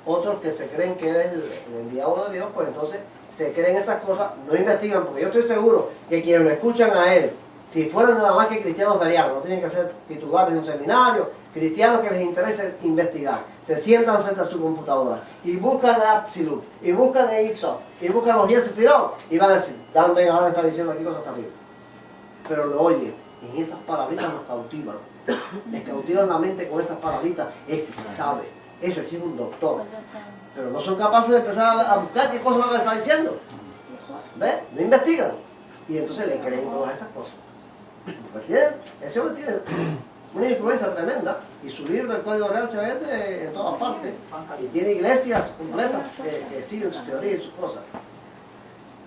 otros que se creen que él es el enviado de Dios, pues entonces se creen esas cosas, no investigan, porque yo estoy seguro que quienes lo escuchan a él, si fueran nada más que cristianos verianos, no tienen que ser titulares de un seminario, cristianos que les interesa investigar, se sientan frente a su computadora y buscan a Absolute, y buscan a Isof, y buscan los 10 sefirot, y van a decir, Dan Ben ahora está diciendo aquí cosas terribles. Pero lo oyen, y esas palabritas los cautivan, les cautivan la mente con esas palabritas, ese sí sabe, ese sí es un doctor, pero no son capaces de empezar a buscar qué cosa es lo que le está diciendo. ¿Ves? No investigan. Y entonces le creen todas esas cosas. Ese hombre tiene una influencia tremenda y su libro, El Código Real, se vende en todas partes y tiene iglesias completas que siguen sus teorías y sus cosas.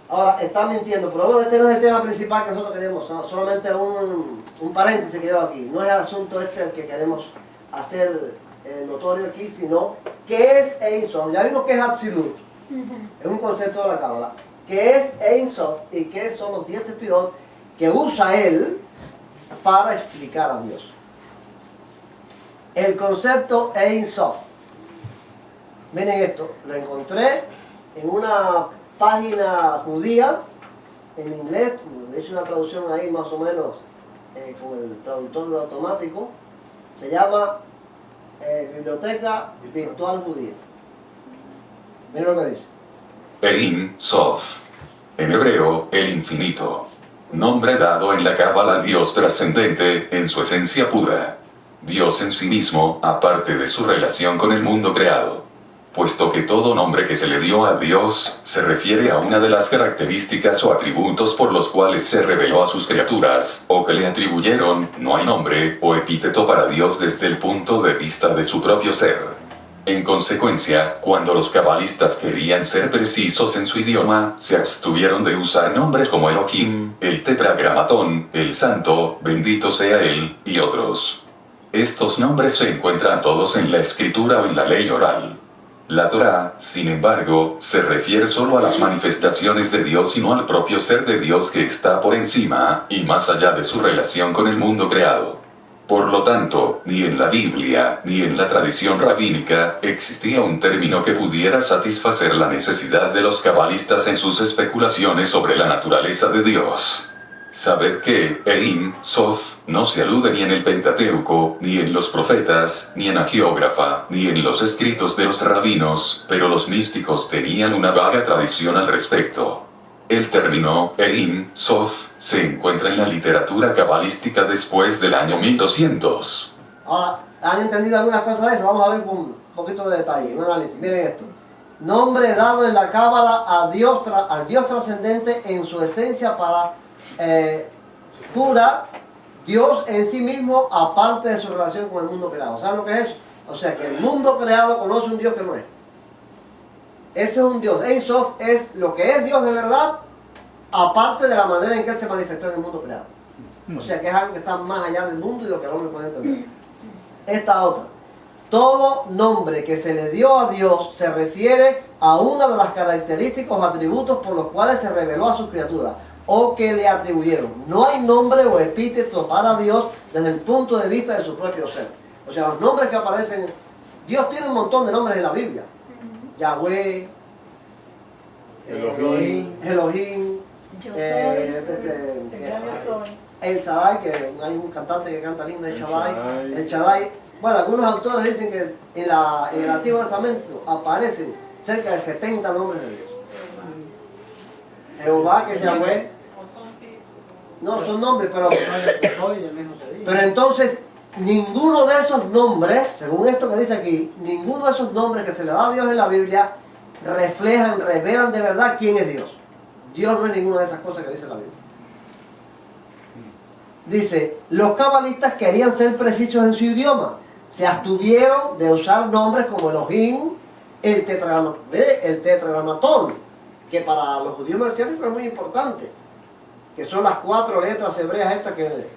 Ahora, está mintiendo, pero bueno, este no es el tema principal que nosotros queremos, ¿no? Solamente un paréntesis que veo aquí. No es el asunto este el que queremos hacer notorio aquí, sino ¿qué es Ein Sof? Ya vimos que es absoluto, es un concepto de la Cábala. ¿Qué es Ein Sof y qué son los 10 sefirot que usa él para explicar a Dios? El concepto Ein Sof. Miren esto, lo encontré en una página judía en inglés, hice una traducción ahí más o menos con el traductor automático. Se llama Biblioteca Virtual Judía. Miren lo que dice. Ein Sof. En hebreo, el infinito. Nombre dado en la Cábala al Dios trascendente en su esencia pura. Dios en sí mismo, aparte de su relación con el mundo creado. Puesto que todo nombre que se le dio a Dios se refiere a una de las características o atributos por los cuales se reveló a sus criaturas, o que le atribuyeron, no hay nombre o epíteto para Dios desde el punto de vista de su propio ser. En consecuencia, cuando los cabalistas querían ser precisos en su idioma, se abstuvieron de usar nombres como Elohim, el Tetragramatón, el Santo, bendito sea Él, y otros. Estos nombres se encuentran todos en la escritura o en la ley oral. La Torá, sin embargo, se refiere solo a las manifestaciones de Dios y no al propio ser de Dios que está por encima y más allá de su relación con el mundo creado. Por lo tanto, ni en la Biblia, ni en la tradición rabínica, existía un término que pudiera satisfacer la necesidad de los cabalistas en sus especulaciones sobre la naturaleza de Dios. Sabed que Ein Sof no se alude ni en el Pentateuco, ni en los profetas, ni en la geógrafa, ni en los escritos de los rabinos, pero los místicos tenían una vaga tradición al respecto. El término Ein Sof se encuentra en la literatura cabalística después del año 1200. Ahora, ¿han entendido algunas cosas de eso? Vamos a ver con un poquito de detalle, un análisis. Miren esto. Nombre dado en la Cábala al Dios trascendente en su esencia para pura, Dios en sí mismo, aparte de su relación con el mundo creado. ¿Saben lo que es eso? O sea, que el mundo creado conoce un Dios que no es. Ese es un Dios. Ein Sof es lo que es Dios de verdad, aparte de la manera en que Él se manifestó en el mundo creado. O sea, que es algo que está más allá del mundo y lo que el hombre puede entender. Esta otra. Todo nombre que se le dio a Dios se refiere a una de las características o atributos por los cuales se reveló a sus criaturas o que le atribuyeron. No hay nombre o epíteto para Dios desde el punto de vista de su propio ser. O sea, los nombres que aparecen, Dios tiene un montón de nombres en la Biblia. Yahweh, Elohim, El Shaddai, que hay un cantante que canta lindo, El Shaddai. Bueno, algunos autores dicen que en el Antiguo Testamento aparecen cerca de 70 nombres de Dios. Jehová, que es Yahweh. No, son nombres, pero entonces ninguno de esos nombres, según esto que dice aquí, ninguno de esos nombres que se le da a Dios en la Biblia reflejan, revelan de verdad quién es Dios. Dios no es ninguna de esas cosas que dice la Biblia. Dice, los cabalistas querían ser precisos en su idioma. Se abstuvieron de usar nombres como Elohim, el tetragramatón, que para los judíos mesiánicos es muy importante, que son las 4 letras hebreas estas que de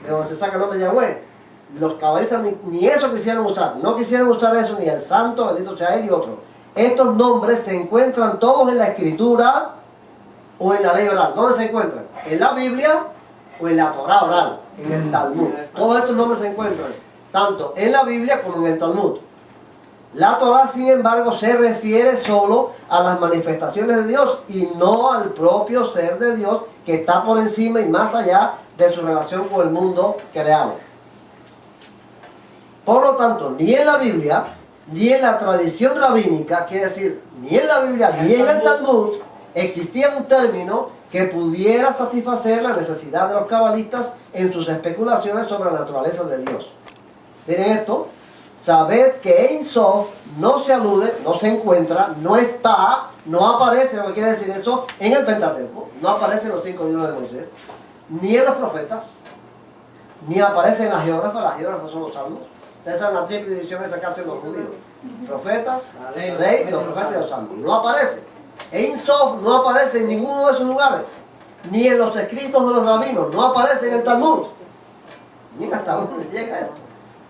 donde se saca el nombre de Yahweh. Los cabalistas ni eso quisieron usar, no quisieron usar eso, ni el santo, bendito sea Él y otro. Estos nombres se encuentran todos en la escritura o en la ley oral. ¿Dónde se encuentran? En la Biblia o en la Torá oral, en el Talmud. Todos estos nombres se encuentran tanto en la Biblia como en el Talmud. La Torá, sin embargo, se refiere solo a las manifestaciones de Dios y no al propio ser de Dios que está por encima y más allá de su relación con el mundo creado. Por lo tanto, ni en la Biblia, ni en la tradición rabínica, quiere decir, ni en la Biblia, ni en el Talmud, existía un término que pudiera satisfacer la necesidad de los cabalistas en sus especulaciones sobre la naturaleza de Dios. Miren esto. Sabed que Ein Sof no se alude, no se encuentra, no está, no aparece, lo que quiere decir eso, en el Pentateuco, no aparece en los 5 libros de Moisés, ni en los profetas, ni aparece en la geógrafa son los salmos. Esa es la triple división esa que hacen los judíos. Profetas, la ley, los profetas y los salmos. No aparece. Ein Sof no aparece en ninguno de esos lugares, ni en los escritos de los rabinos, no aparece en el Talmud. Mira hasta dónde llega esto.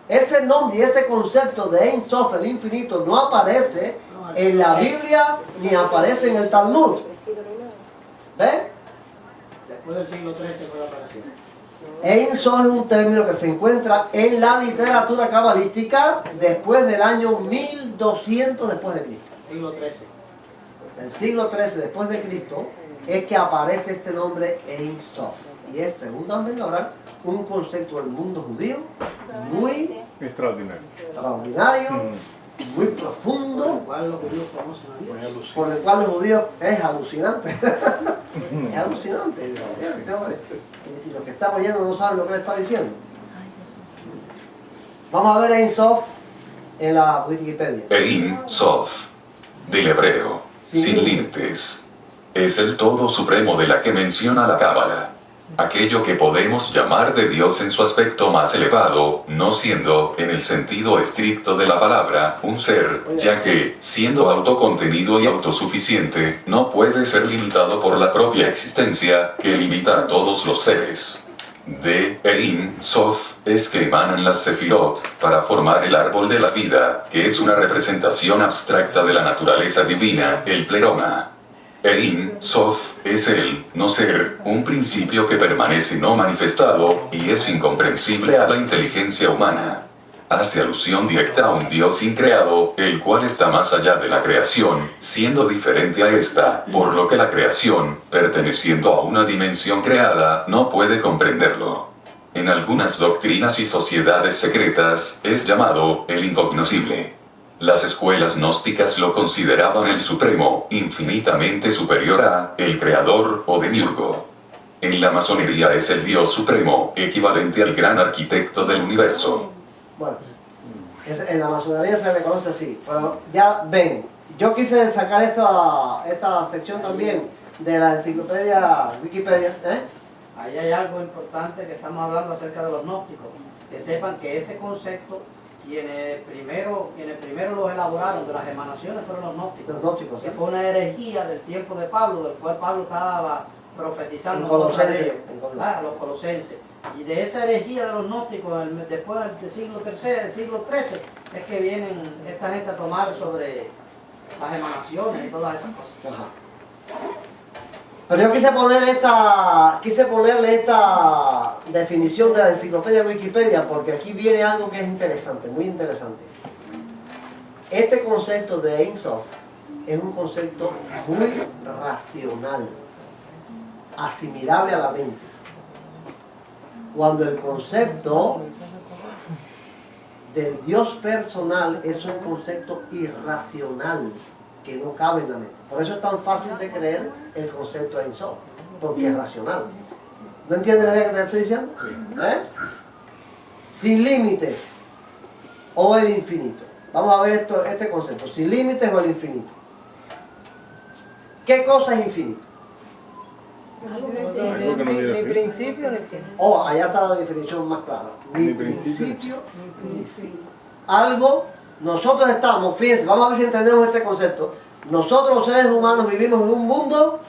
Ese nombre y ese concepto de Ein Sof, el infinito, no aparece en la Biblia ni aparece en el Talmud. ¿Ves? Después del siglo XIII fue la aparición. Ein Sof es un término que se encuentra en la literatura cabalística después del año 1200 después de Cristo. Siglo XIII. El siglo XIII después de Cristo es que aparece este nombre Ein Sof. Y es, según Dan Ben Gurion, un concepto del mundo judío muy extraordinario, muy profundo, por el cual los judíos es alucinante. Es alucinante. Y los que están oyendo no saben lo que le está diciendo. Vamos a ver Ein Sof en la Wikipedia. Ein Sof, del hebreo, sin límites. Es el todo supremo de la que menciona la Cábala. Aquello que podemos llamar de Dios en su aspecto más elevado, no siendo, en el sentido estricto de la palabra, un ser, ya que, siendo autocontenido y autosuficiente, no puede ser limitado por la propia existencia, que limita a todos los seres. De Ein Sof es que emanan las Sefirot, para formar el árbol de la vida, que es una representación abstracta de la naturaleza divina, el pleroma. Ein Sof es el no ser, un principio que permanece no manifestado, y es incomprensible a la inteligencia humana. Hace alusión directa a un Dios increado, el cual está más allá de la creación, siendo diferente a esta, por lo que la creación, perteneciendo a una dimensión creada, no puede comprenderlo. En algunas doctrinas y sociedades secretas, es llamado el incognoscible. Las escuelas gnósticas lo consideraban el supremo, infinitamente superior a el creador o demiurgo. En la masonería es el Dios supremo, equivalente al gran arquitecto del universo. Bueno, en la masonería se le conoce así, pero ya ven, yo quise sacar esta sección también de la enciclopedia Wikipedia. Ahí hay algo importante que estamos hablando acerca de los gnósticos. Que sepan que ese concepto, quienes primero los elaboraron de las emanaciones fueron los gnósticos. Los gnósticos, que fue una herejía del tiempo de Pablo, del cual Pablo estaba profetizando cosas de ellos. Los colosenses. Y de esa herejía de los gnósticos, después del siglo XIII, es que vienen esta gente a tomar sobre las emanaciones y todas esas cosas. Ajá. Pero yo quise ponerle esta definición de la enciclopedia Wikipedia porque aquí viene algo que es interesante, muy interesante. Este concepto de Ein Sof es un concepto muy racional, asimilable a la mente. Cuando el concepto del Dios personal es un concepto irracional que no cabe en la mente. Por eso es tan fácil de creer el concepto de Ein Sof, porque es racional. ¿No entiendes la idea que te estoy diciendo? Sin límites o el infinito. Vamos a ver este concepto, sin límites o el infinito. ¿Qué cosa es infinito? Mi principio ni fin. Oh, allá está la definición más clara. Mi principio ni fin. Algo, nosotros estamos, fíjense, vamos a ver si entendemos este concepto. Nosotros los seres humanos vivimos en un mundo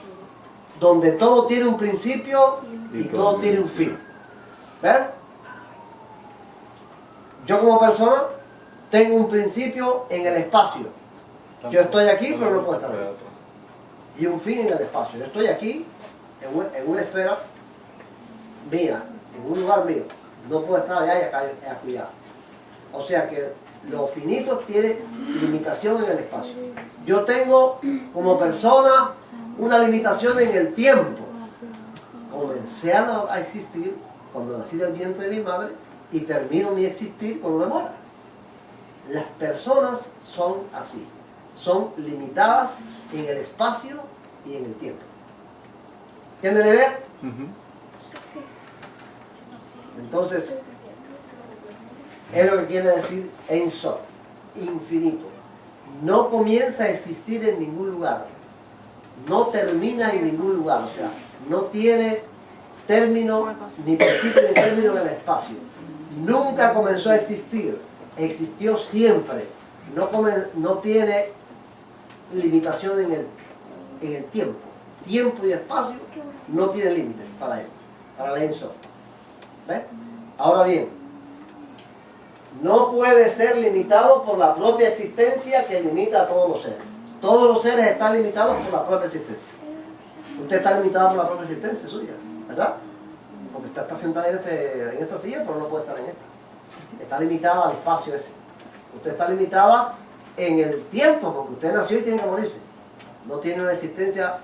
donde todo tiene un principio y todo tiene un fin. ¿Ves? Yo como persona tengo un principio en el espacio. Yo estoy aquí, pero no puedo estar ahí. Y un fin en el espacio. Yo estoy aquí, en una esfera mía, en un lugar mío. No puedo estar allá y acá. O sea que lo finito tiene limitación en el espacio. Yo tengo como persona una limitación en el tiempo. Comencé a existir cuando nací del vientre de mi madre y termino mi existir cuando me muera. Las personas son así. Son limitadas en el espacio y en el tiempo. ¿Entienden la idea? Entonces, es lo que quiere decir Ein Sof, infinito. No comienza a existir en ningún lugar. No termina en ningún lugar. O sea, no tiene término, ni principio ni término en el espacio. Nunca comenzó a existir. Existió siempre. No tiene limitación en el en el tiempo. Tiempo y espacio no tienen límites para él, para la Ein Sof. ¿Ves? Ahora bien, no puede ser limitado por la propia existencia que limita a todos los seres. Todos los seres están limitados por la propia existencia. Usted está limitado por la propia existencia suya, ¿verdad? Porque usted está sentada en esa silla, pero no puede estar en esta. Está limitada al espacio ese. Usted está limitada en el tiempo, porque usted nació y tiene que morirse. No tiene una existencia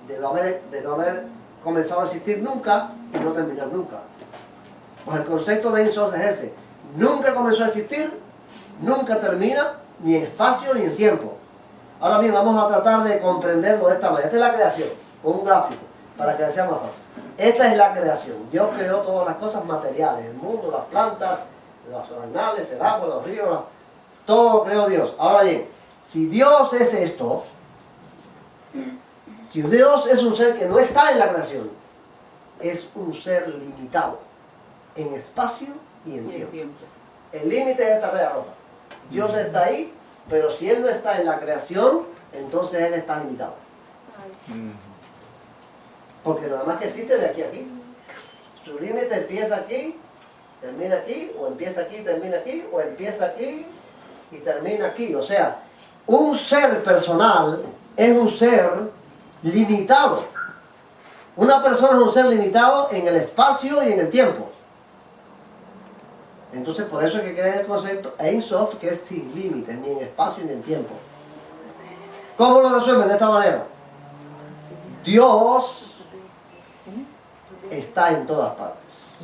de no haber comenzado a existir nunca y no terminar nunca. Pues el concepto de Ein Sof es ese. Nunca comenzó a existir, nunca termina, ni en espacio ni en tiempo. Ahora bien, vamos a tratar de comprenderlo de esta manera. Esta es la creación, con un gráfico, para que sea más fácil. Esta es la creación. Dios creó todas las cosas materiales, el mundo, las plantas, los animales, el agua, los ríos, todo lo creó Dios. Ahora bien, si Dios es esto, si Dios es un ser que no está en la creación, es un ser limitado en espacio y en tiempo. El límite es esta red roja. Dios está ahí, pero si Él no está en la creación, entonces Él está limitado. Porque nada más que existe de aquí a aquí. Su límite empieza aquí, termina aquí, o empieza aquí, termina aquí, o empieza aquí y termina aquí. O sea, un ser personal es un ser limitado. Una persona es un ser limitado en el espacio y en el tiempo. Entonces, por eso es que queda el concepto Ein Sof, que es sin límites, ni en espacio ni en tiempo. ¿Cómo lo resuelven de esta manera? Dios está en todas partes.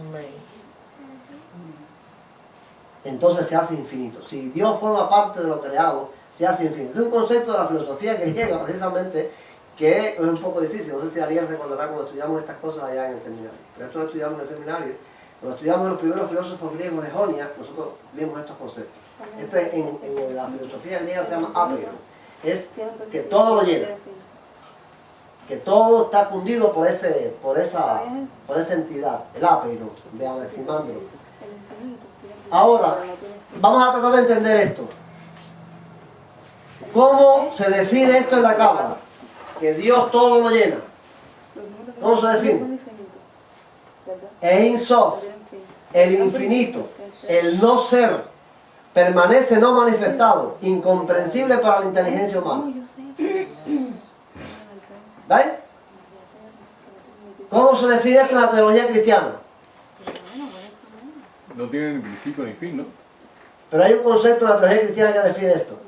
Entonces se hace infinito. Si Dios forma parte de lo creado, se hace infinito. Es un concepto de la filosofía griega, precisamente, que es un poco difícil. No sé si Ariel recordará cuando estudiamos estas cosas allá en el seminario. Pero esto lo estudiamos en el seminario. Cuando estudiamos los primeros filósofos griegos de Jonia, nosotros vimos estos conceptos. Este en la filosofía griega se llama apeiron. Es que todo lo llena. Que todo está cundido por esa entidad, el apeiron de Anaximandro. Ahora, vamos a tratar de entender esto. ¿Cómo se define esto en la Cábala? Que Dios todo lo llena. ¿Cómo se define? Ein Sof, el infinito, el no ser, permanece no manifestado, incomprensible para la inteligencia humana. ¿Ven? ¿Cómo se define esto en la teología cristiana? No tiene ni principio ni fin, ¿no? Pero hay un concepto en la teología cristiana que define esto.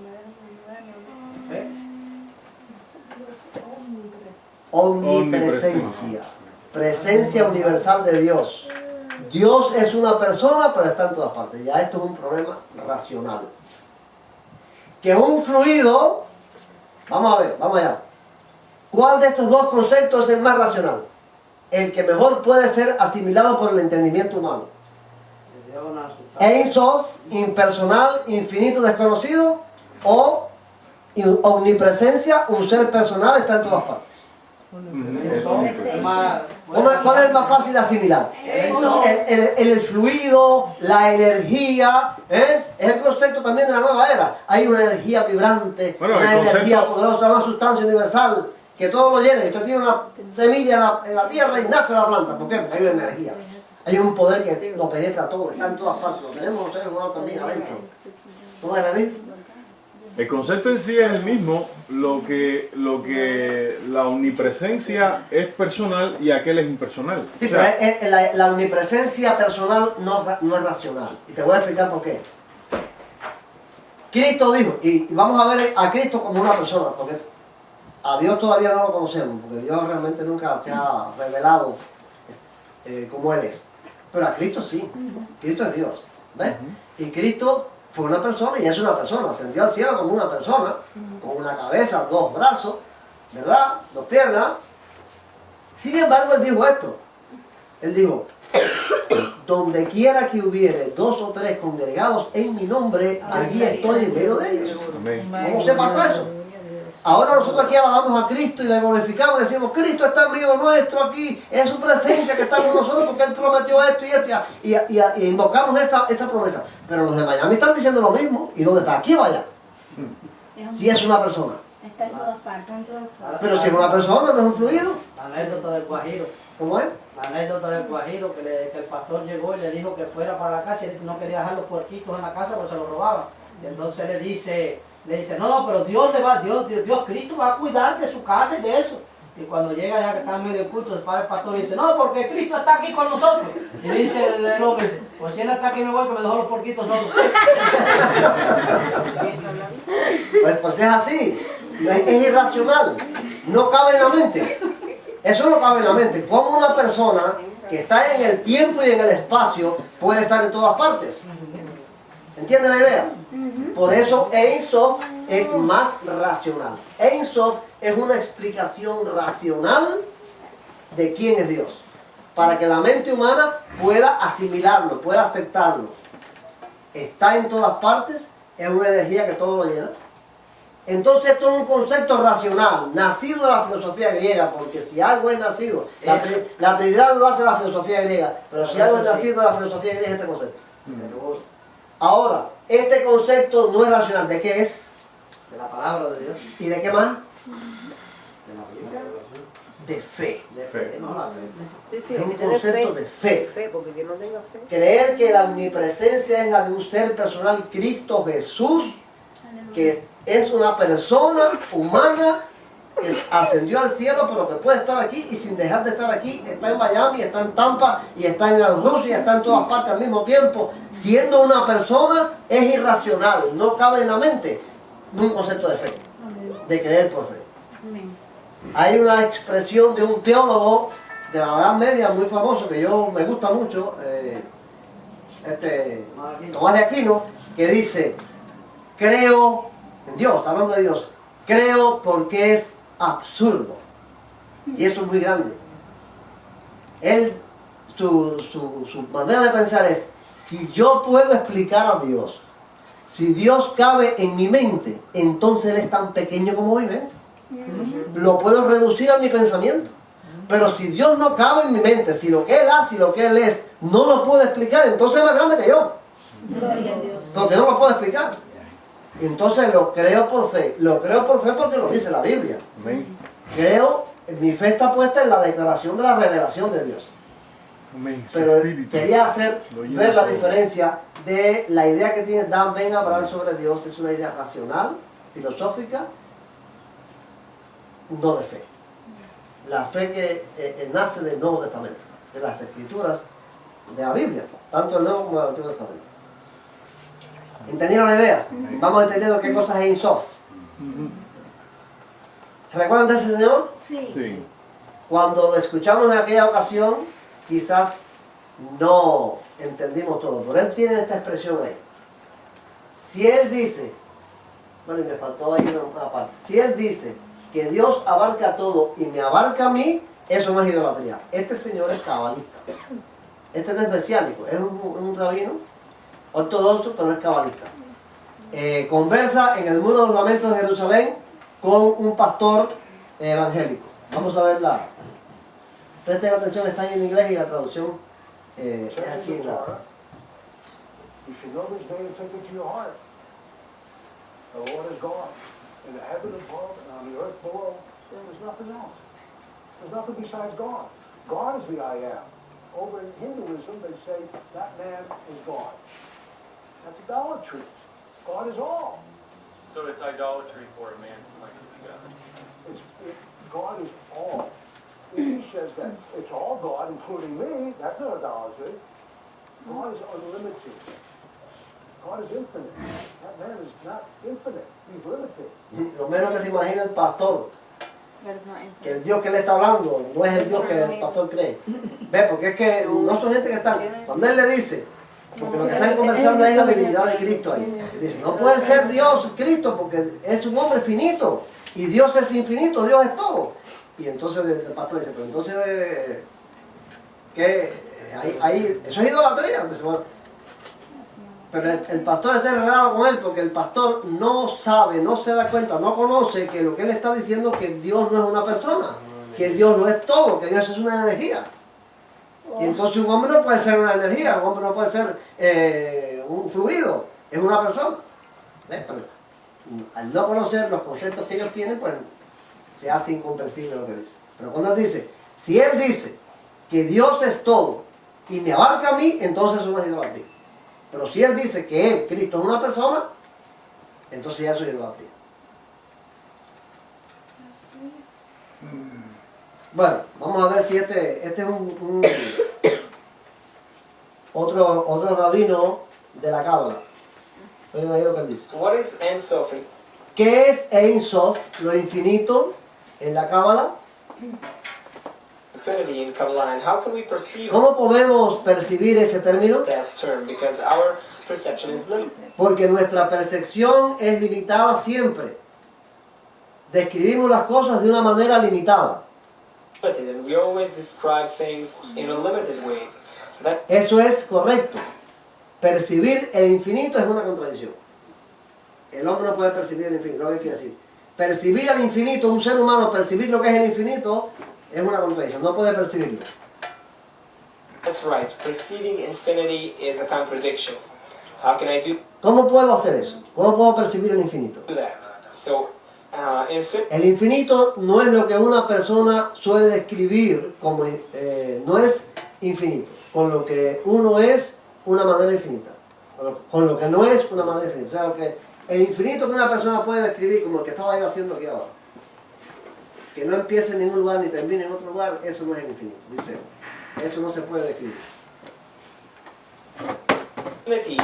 Omnipresencia. Presencia universal de Dios. Dios es una persona, pero está en todas partes. Ya esto es un problema racional. Que un fluido, vamos a ver, vamos allá. ¿Cuál de estos dos conceptos es el más racional? El que mejor puede ser asimilado por el entendimiento humano. Ein Sof, impersonal, infinito, desconocido, o omnipresencia, un ser personal, está en todas partes. ¿Cuál es el más fácil de asimilar? El fluido, la energía, es el concepto también de la nueva era. Hay una energía vibrante, una energía poderosa, una sustancia universal que todo lo llena. Y usted tiene una semilla en la tierra y nace la planta. ¿Por qué? Porque hay una energía. Hay un poder que lo penetra todo, está en todas partes. Lo tenemos los seres humanos también adentro. ¿Cómo es, David? El concepto en sí es el mismo, lo que la omnipresencia es personal y aquel es impersonal. Sí, pero la omnipresencia personal no es racional. Y te voy a explicar por qué. Cristo dijo, y vamos a ver a Cristo como una persona, porque a Dios todavía no lo conocemos, porque Dios realmente nunca se ha revelado como Él es. Pero a Cristo sí, Cristo es Dios, ¿ves? Y Cristo fue una persona y es una persona, ascendió al cielo como una persona, con una cabeza, dos brazos, ¿verdad? Dos piernas. Sin embargo, Él dijo esto. Él dijo, donde quiera que hubiere 2 o 3 congregados en mi nombre, allí estoy en medio de ellos. ¿Cómo se pasa eso? Ahora nosotros aquí alabamos a Cristo y le glorificamos y decimos, Cristo está en medio nuestro aquí, es su presencia que está con nosotros porque Él prometió esto y esto, y invocamos esa promesa. Pero los de Miami están diciendo lo mismo, ¿y dónde está? Aquí o allá. Si es una persona. Está en todas partes. Pero si es una persona, no es un fluido. La anécdota del Guajiro. ¿Cómo es? La anécdota del Guajiro, que el pastor llegó y le dijo que fuera para la casa y él no quería dejar los puerquitos en la casa porque se los robaban. Y entonces le dice, no, pero Dios Cristo va a cuidar de su casa y de eso. Y cuando llega ya que está en medio del culto, se para el pastor y dice, no, porque Cristo está aquí con nosotros. Y le dice el hombre, dice, pues si él está aquí me voy, que me dejó los porquitos solos. Pues es así, es irracional, no cabe en la mente. Eso no cabe en la mente. ¿Cómo una persona que está en el tiempo y en el espacio puede estar en todas partes? ¿Entiende la idea? Por eso Ein Sof es más racional. Ein Sof es una explicación racional de quién es Dios, para que la mente humana pueda asimilarlo, pueda aceptarlo. Está en todas partes, es una energía que todo lo llena. Entonces esto es un concepto racional, nacido de la filosofía griega, porque si algo es nacido, la Trinidad lo hace la filosofía griega, pero si algo es nacido de la filosofía griega es este concepto. Ahora, este concepto no es racional, ¿de qué es? De la palabra de Dios. ¿Y de qué más? De la Biblia. De fe. De fe, no la fe. Es un concepto de fe. Fe, porque quien no tenga fe. Creer que la omnipresencia es la de un ser personal, Cristo Jesús, que es una persona humana que ascendió al cielo, pero que puede estar aquí y sin dejar de estar aquí, está en Miami, está en Tampa y está en Rusia, está en todas partes al mismo tiempo. Siendo una persona es irracional, no cabe en la mente un concepto de fe, de creer por fe. Hay una expresión de un teólogo de la Edad Media muy famoso que yo me gusta mucho, Tomás de Aquino, que dice: creo en Dios, está hablando de Dios, creo porque es absurdo. Y eso es muy grande. Su manera de pensar es: si yo puedo explicar a Dios, si Dios cabe en mi mente, entonces Él es tan pequeño como mi mente. Lo puedo reducir a mi pensamiento. Pero si Dios no cabe en mi mente, si lo que Él hace y lo que Él es no lo puedo explicar, entonces es más grande que yo. Gloria a Dios. Porque no lo puedo explicar. Entonces lo creo por fe. Lo creo por fe porque lo dice la Biblia. Amén. Creo, mi fe está puesta en la declaración de la revelación de Dios. Amén. Su Pero espíritu quería hacer lo llena ver la todo. diferencia de la idea que tiene Dan Ben Abraham sobre Dios. Es una idea racional, filosófica, no de fe. La fe que nace del Nuevo Testamento, de las Escrituras, de la Biblia, tanto el Nuevo como el Antiguo Testamento. ¿Entendieron la idea? Vamos entendiendo qué cosas es Ein Sof. ¿Recuerdan de ese señor? Sí. Cuando lo escuchamos en aquella ocasión, quizás no entendimos todo, pero él tiene esta expresión ahí. Si él dice, bueno, y me faltó ahí una parte, si él dice que Dios abarca todo y me abarca a mí, eso no es idolatría. Este señor es cabalista. Este no es mesiánico, es un rabino ortodoxo, pero es cabalista. Conversa en el Muro de los Lamentos de Jerusalén con un pastor evangélico. Vamos a verla. Presten atención, está en inglés y la traducción es aquí en la... You should know this day and take it to your heart. The Lord is God. In the heaven above and on the earth below, there is nothing else. There's nothing besides God. God is the I am. Over in Hinduism, they say that man is God. That's idolatry. God is all. So it's idolatry for a man to claim to be God. God is all. If he says that it's all God, including me, that's not idolatry. God is unlimited. God is infinite. That man is not infinite. He's limited. Lo menos que se imagina el pastor, que el Dios que le está hablando no es el Dios que el pastor cree. ¿Ves? Porque es que no son gente que están, cuando él le dice, porque lo que están conversando es la divinidad de Cristo ahí. Él dice, no puede ser Dios Cristo porque es un hombre finito y Dios es infinito, Dios es todo. Y entonces el pastor dice, pero entonces, ¿qué? Ahí, eso es idolatría. Entonces, bueno, pero el pastor está enredado con él porque el pastor no sabe, no se da cuenta, no conoce que lo que él está diciendo es que Dios no es una persona, que Dios no es todo, que Dios es una energía. Y entonces un hombre no puede ser una energía, un hombre no puede ser un fluido, es una persona. ¿Ves? Pero al no conocer los conceptos que ellos tienen, pues se hace incomprensible lo que dice. Pero cuando él dice, si él dice que Dios es todo y me abarca a mí, entonces eso no es idolatría. Pero si él dice que él, Cristo, es una persona, entonces ya eso es idolatría. Bueno, vamos a ver si este es otro rabino de la Cábala. Oigan ahí lo que él dice. What is Ein Sof? ¿Qué es Ein Sof, lo infinito, en la Cábala? Infinity in Kabbalah, and how can we perceive ¿Cómo podemos percibir ese término? that term? Because our perception is limited. Porque nuestra percepción es limitada siempre. Describimos las cosas de una manera limitada. And we always describe things in a limited way. That Eso es correcto. Percibir el infinito es una contradicción. El hombre no puede percibir el infinito, lo que quiere decir. Percibir el infinito, un ser humano percibir lo que es el infinito, es una contradicción, no puede percibirlo. That's right. Perceiving infinity is a contradiction. How can I do ¿Cómo puedo hacer eso? ¿Cómo puedo percibir el infinito? that? So, El infinito no es lo que una persona suele describir como, no es infinito, con lo que uno es una manera infinita, con lo que no es una manera infinita. O sea, el infinito que una persona puede describir como el que estaba yo haciendo aquí abajo, que no empiece en ningún lugar ni termine en otro lugar, eso no es el infinito, dice. Eso no se puede describir. infinity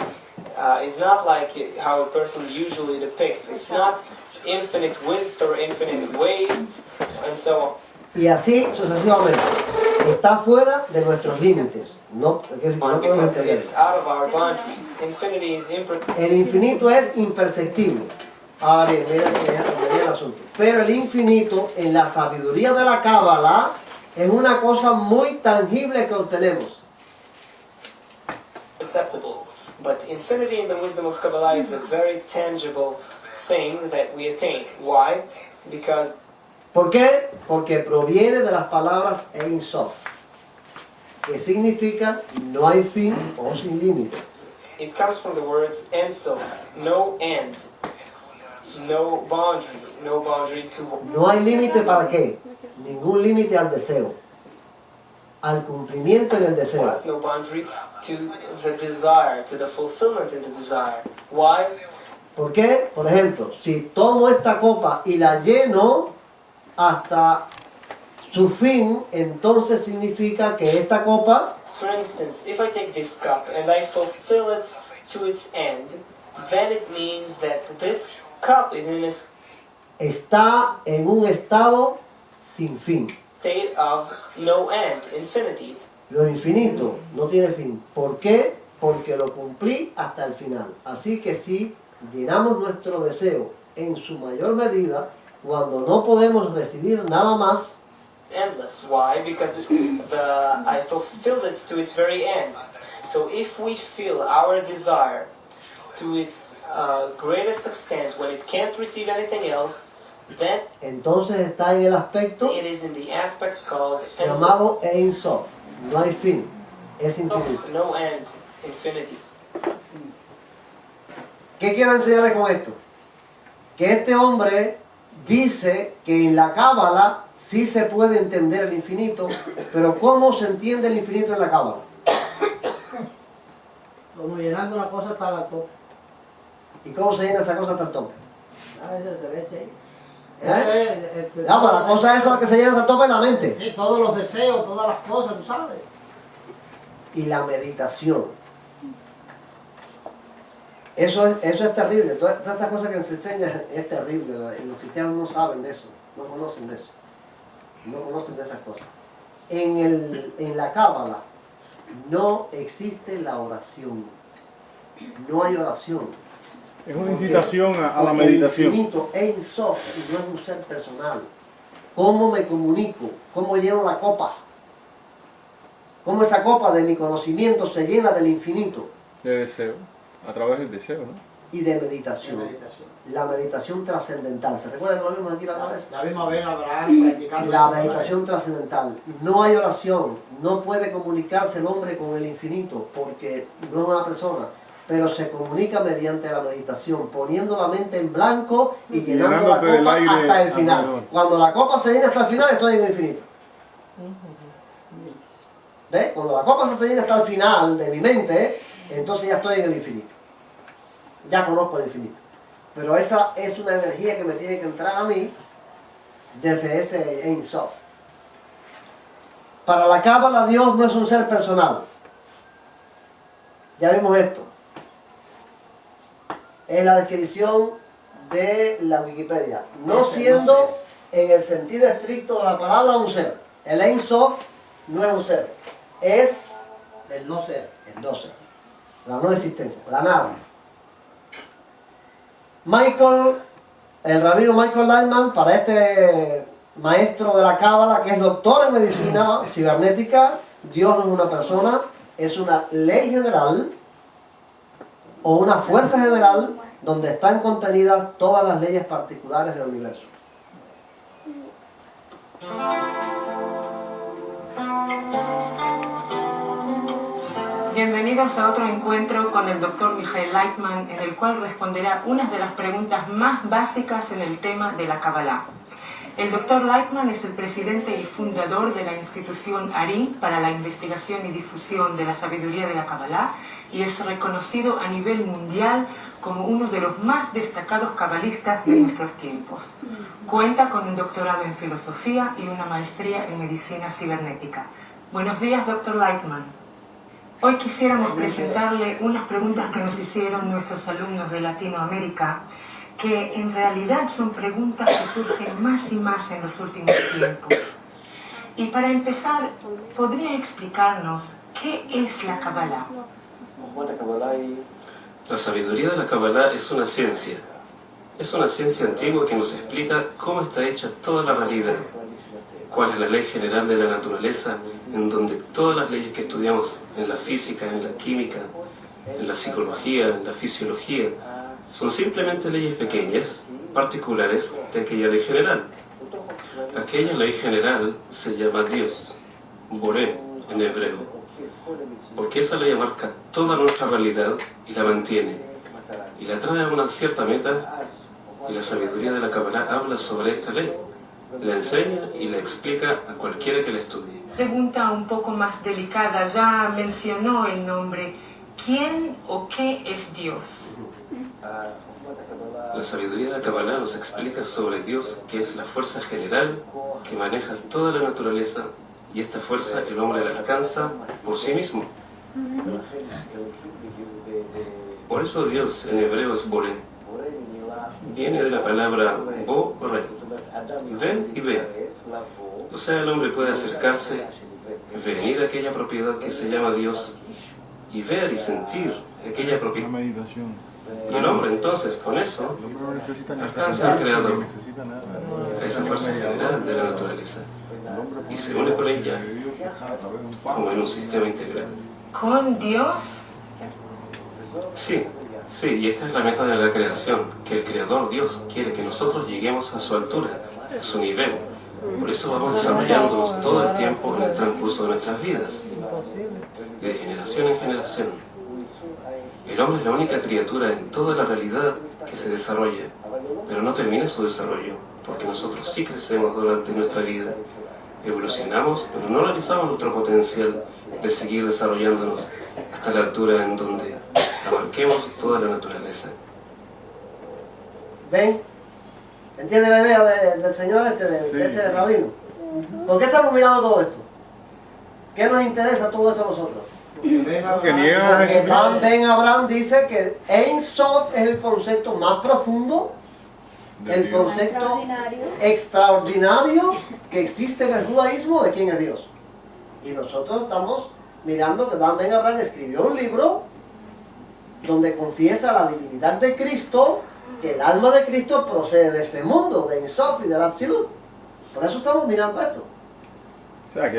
is not like how a person usually depicts. It's not infinite width or infinite weight, and so on. Y así sucesivamente. Está fuera de nuestros límites. No, es decir, no podemos Because entender. it's out of our boundaries. Infinity is El infinito es imperceptible. Ahora bien, mira el asunto. Pero el infinito en la sabiduría de la Cábala es una cosa muy tangible que obtenemos. perceptible. But infinity in the wisdom of Kabbalah is a very tangible thing that we attain. Why? Because ¿Por qué? Porque proviene de las palabras Ein Sof, que significa no hay fin o sin límite. it comes from the words Ein Sof, no end, no boundary to No hay límite para qué? Ningún límite al deseo, al cumplimiento en el deseo. what? No boundary to the desire, to the fulfillment in the desire. Why? ¿Por qué? Por ejemplo, si tomo esta copa y la lleno hasta su fin, entonces significa que esta copa For instance, if I take this cup and I fulfill it to its end, then it means that this cup is in a está en un estado sin fin. state of no end, infinity. It's Lo infinito no tiene fin. ¿Por qué? Porque lo cumplí hasta el final. Así que si llenamos nuestro deseo en su mayor medida, cuando no podemos recibir nada más, endless. Why? Because I fulfilled it to its very end. So if we fill our desire to its greatest extent when it can't receive anything else, then entonces está en el aspecto it is in the aspect called Ein Sof, llamado Ein Sof. No hay fin, es infinito. no end, infinity. ¿Qué quiero enseñarles con esto? Que este hombre dice que en la Cábala sí se puede entender el infinito, pero ¿cómo se entiende el infinito en la Cábala? Como llenando la cosa hasta la tope. ¿Y cómo se llena esa cosa hasta el tope? A veces se le echa ahí. Ya, pero la cosa esa que se llena hasta el tope es la mente. Sí, todos los deseos, todas las cosas, tú sabes. Y la meditación. Eso es terrible. Todas estas cosas que se enseñan es terrible. Los cristianos no saben de eso, no conocen de eso. No conocen de esas cosas. En la Cábala no existe la oración. No hay oración. Es una incitación a la meditación. El infinito Ein Sof no es un ser personal. ¿Cómo me comunico? ¿Cómo lleno la copa? ¿Cómo esa copa de mi conocimiento se llena del infinito? De deseo, a través del deseo, ¿no? Y de meditación. La meditación trascendental. ¿Se recuerdan que lo vimos aquí la otra vez? La misma vez Abraham practicando La eso. meditación trascendental. No hay oración. No puede comunicarse el hombre con el infinito porque no es una persona. pero se comunica mediante la meditación, poniendo la mente en blanco y llenando la Llenándote del copa aire hasta el final. alrededor. Cuando la copa se llena hasta el final, estoy en el infinito. ¿Ves? Cuando la copa se llena hasta el final de mi mente, entonces ya estoy en el infinito. Ya conozco el infinito. Pero esa es una energía que me tiene que entrar a mí desde ese Ein Sof. Para la Cábala, Dios no es un ser personal. Ya vimos esto. Es la descripción de la Wikipedia. No siendo en el sentido estricto de la palabra un ser. El Ein Sof no es un ser. Es El no ser. el no ser. La no existencia. La nada. El rabino Michael Lightman, para este maestro de la Cábala, que es doctor en medicina cibernética, Dios no es una persona, es una ley general o una fuerza general donde están contenidas todas las leyes particulares del universo. Bienvenidos a otro encuentro con el Dr. Michael Lightman, en el cual responderá unas de las preguntas más básicas en el tema de la Kabbalah. El Dr. Lightman es el presidente y fundador de la institución ARI para la investigación y difusión de la sabiduría de la Kabbalah y es reconocido a nivel mundial como uno de los más destacados cabalistas de nuestros tiempos. Cuenta con un doctorado en filosofía y una maestría en medicina cibernética. Buenos días, Dr. Lightman. Hoy quisiéramos presentarle unas preguntas que nos hicieron nuestros alumnos de Latinoamérica, que en realidad son preguntas que surgen más y más en los últimos tiempos. Y para empezar, ¿podría explicarnos qué es la Kabbalah? La sabiduría de la Kabbalah es una ciencia. Es una ciencia antigua que nos explica cómo está hecha toda la realidad, cuál es la ley general de la naturaleza, en donde todas las leyes que estudiamos en la física, en la química, en la psicología, en la fisiología, son simplemente leyes pequeñas, particulares de aquella ley general. Aquella ley general se llama Dios, Boré en hebreo, porque esa ley abarca toda nuestra realidad y la mantiene, y la trae a una cierta meta, y la sabiduría de la Kabbalah habla sobre esta ley, la enseña y la explica a cualquiera que la estudie. Pregunta un poco más delicada, ya mencionó el nombre. ¿Quién o qué es Dios? La sabiduría de la Kabbalah nos explica sobre Dios, que es la fuerza general que maneja toda la naturaleza, y esta fuerza el hombre la alcanza por sí mismo. Por eso Dios en hebreo es Boré. Viene de la palabra Bo-Re, ven y ve. O sea, el hombre puede acercarse, venir a aquella propiedad que se llama Dios y ver y sentir aquella propiedad. Y el hombre entonces con eso alcanza al Creador, a esa fuerza general de la naturaleza, y se une con ella como en un sistema integral. ¿Con Dios? Sí, y esta es la meta de la creación, que el Creador Dios quiere que nosotros lleguemos a su altura, a su nivel. Por eso vamos desarrollándonos todo el tiempo en el transcurso de nuestras vidas, de generación en generación. El hombre es la única criatura en toda la realidad que se desarrolla, pero no termina su desarrollo, porque nosotros sí crecemos durante nuestra vida, evolucionamos, pero no realizamos nuestro potencial de seguir desarrollándonos hasta la altura en donde abarquemos toda la naturaleza. ¿Ven? ¿Entiende la idea del señor de este rabino? ¿Por qué estamos mirando todo esto? ¿Qué nos interesa todo esto a nosotros? Porque Dan Ben Abraham dice que Ein Sof es el concepto más profundo, el concepto extraordinario que existe en el judaísmo de quién es Dios. Y nosotros estamos mirando que Dan Ben Abraham escribió un libro donde confiesa la divinidad de Cristo, que el alma de Cristo procede de ese mundo, de Ein Sof y del Absolut. Por eso estamos mirando esto. O sea, que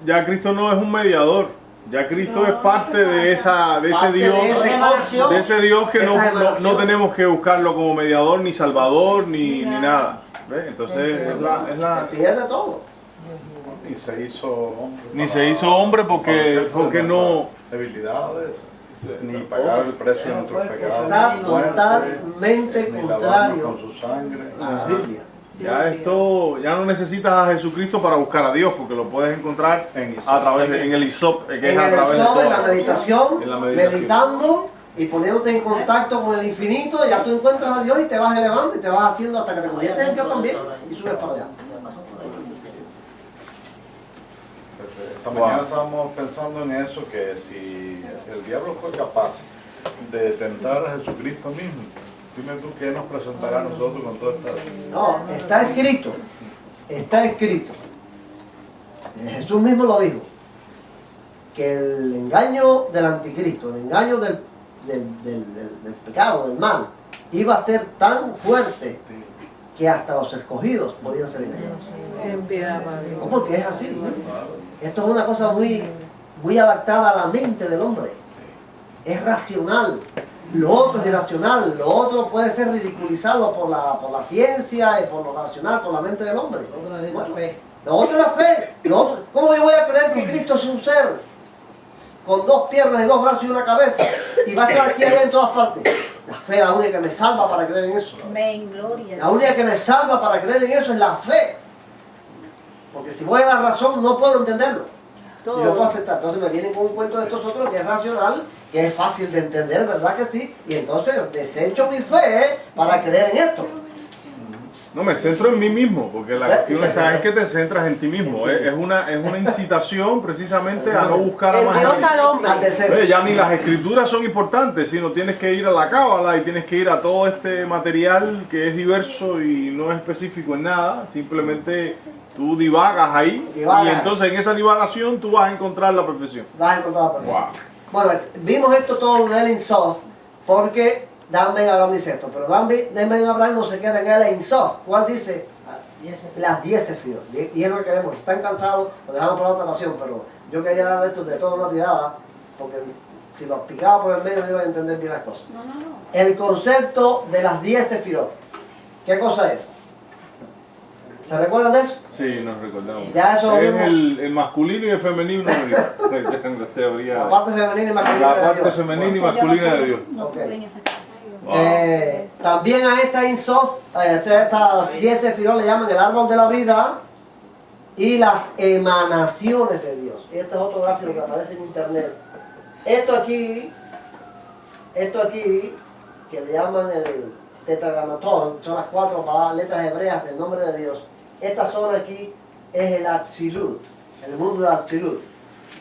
ya Cristo no es un mediador. Ya Cristo es parte de ese Dios que no tenemos que buscarlo como mediador, ni salvador, ni nada. ¿Ves? Entonces se pierde todo. Ni se hizo hombre porque no. Debilidades. ni pagar el precio de nuestros pecados. Está ni muerte, totalmente ni lavarnos contrario con su sangre. a la Biblia. Ya esto, ya no necesitas a Jesucristo para buscar a Dios, porque lo puedes encontrar a través en el ISOP, que En es a el través de sol, toda en la meditación, en la meditación. meditando y poniéndote en contacto con el infinito, ya tú encuentras a Dios y te vas elevando y te vas haciendo hasta que te conviertes en Dios también y subes para allá. Esta mañana estábamos pensando en eso, que si el diablo fue capaz de tentar a Jesucristo mismo, dime tú qué nos presentará a nosotros con toda esta... No, está escrito, está escrito. Jesús mismo lo dijo, que el engaño del anticristo, el engaño del pecado, del mal, iba a ser tan fuerte que hasta los escogidos podían ser engañados. No, porque es así. Esto es una cosa muy adaptada a la mente del hombre. Es racional. Lo otro es irracional. Lo otro puede ser ridiculizado por la ciencia y por lo racional, por la mente del hombre. Bueno, lo otro es la fe. ¿Cómo yo voy a creer que Cristo es un ser con 2 piernas y 2 brazos y una cabeza y va a estar aquí allá en todas partes? La fe es la única que me salva para creer en eso. Amén, gloria. La única que me salva para creer en eso es la fe. Porque si voy a la razón no puedo entenderlo. Y no puedo aceptar. Entonces me vienen con un cuento de estos otros que es racional, que es fácil de entender, ¿verdad que sí? Y entonces desecho mi fe para creer en esto. No, me centro en mí mismo, porque la cuestión es que te centras en ti mismo. Es una incitación precisamente a no buscar a más gente. Oye, ya ni las escrituras son importantes, sino tienes que ir a la cábala y tienes que ir a todo este material que es diverso y no es específico en nada. Simplemente tú divagas ahí y entonces en esa divagación tú vas a encontrar la perfección. Vas a encontrar la perfección. Wow. Bueno, vimos esto todo en el Insof porque Dan Ben Abraham dice esto, pero Dan Ben Abraham no se queda en el Insof. ¿Cuál dice? Las 10 sefirot. Y es lo que queremos. Si están cansados, lo dejamos para otra ocasión, pero yo quería hablar de esto de toda una tirada, porque si lo explicaba por el medio no iban a entender bien las cosas. El concepto de las 10 sefirot. ¿Qué cosa es? ¿Se recuerdan de eso? Sí, nos recordamos. Ya eso es vimos. El masculino y el femenino de Dios. La parte femenina y masculina La de parte Dios. femenina y masculina de Dios. Okay. También a esta Insof, estas 10 sefirot le llaman el árbol de la vida y las emanaciones de Dios. Este es otro gráfico que aparece en internet. Esto aquí, que le llaman el tetragramatón, son las 4 letras hebreas del nombre de Dios. Esta zona aquí es el Atzilut, el mundo de Atzilut.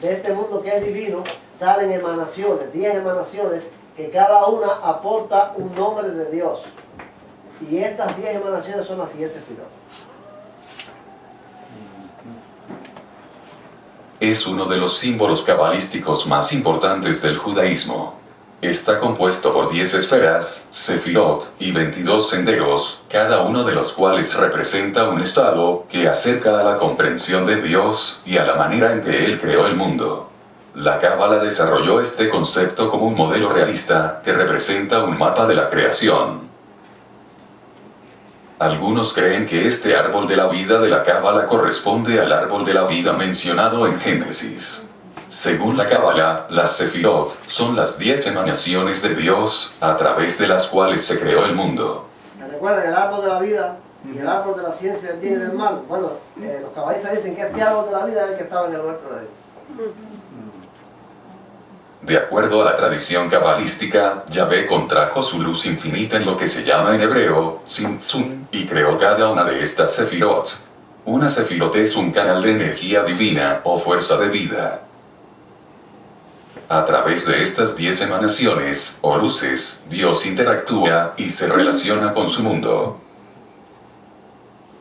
De este mundo que es divino salen emanaciones, 10 emanaciones, que cada una aporta un nombre de Dios. Y estas 10 emanaciones son las 10 sefirot. Es uno de los símbolos cabalísticos más importantes del judaísmo. Está compuesto por 10 esferas, sefirot, y 22 senderos, cada uno de los cuales representa un estado que acerca a la comprensión de Dios y a la manera en que Él creó el mundo. La Cábala desarrolló este concepto como un modelo realista que representa un mapa de la creación. Algunos creen que este árbol de la vida de la Cábala corresponde al árbol de la vida mencionado en Génesis. Según la Cábala, las Sefirot son las 10 emanaciones de Dios a través de las cuales se creó el mundo. ¿Recuerdan el árbol de la vida y el árbol de la ciencia del bien y del mal? Bueno, los cabalistas dicen que este árbol de la vida es el que estaba en el huerto de Dios. De acuerdo a la tradición cabalística, Yahvé contrajo su luz infinita en lo que se llama en hebreo, Tzimtzum, y creó cada una de estas Sefirot. Una Sefirot es un canal de energía divina o fuerza de vida. A través de estas 10 emanaciones, o luces, Dios interactúa y se relaciona con su mundo.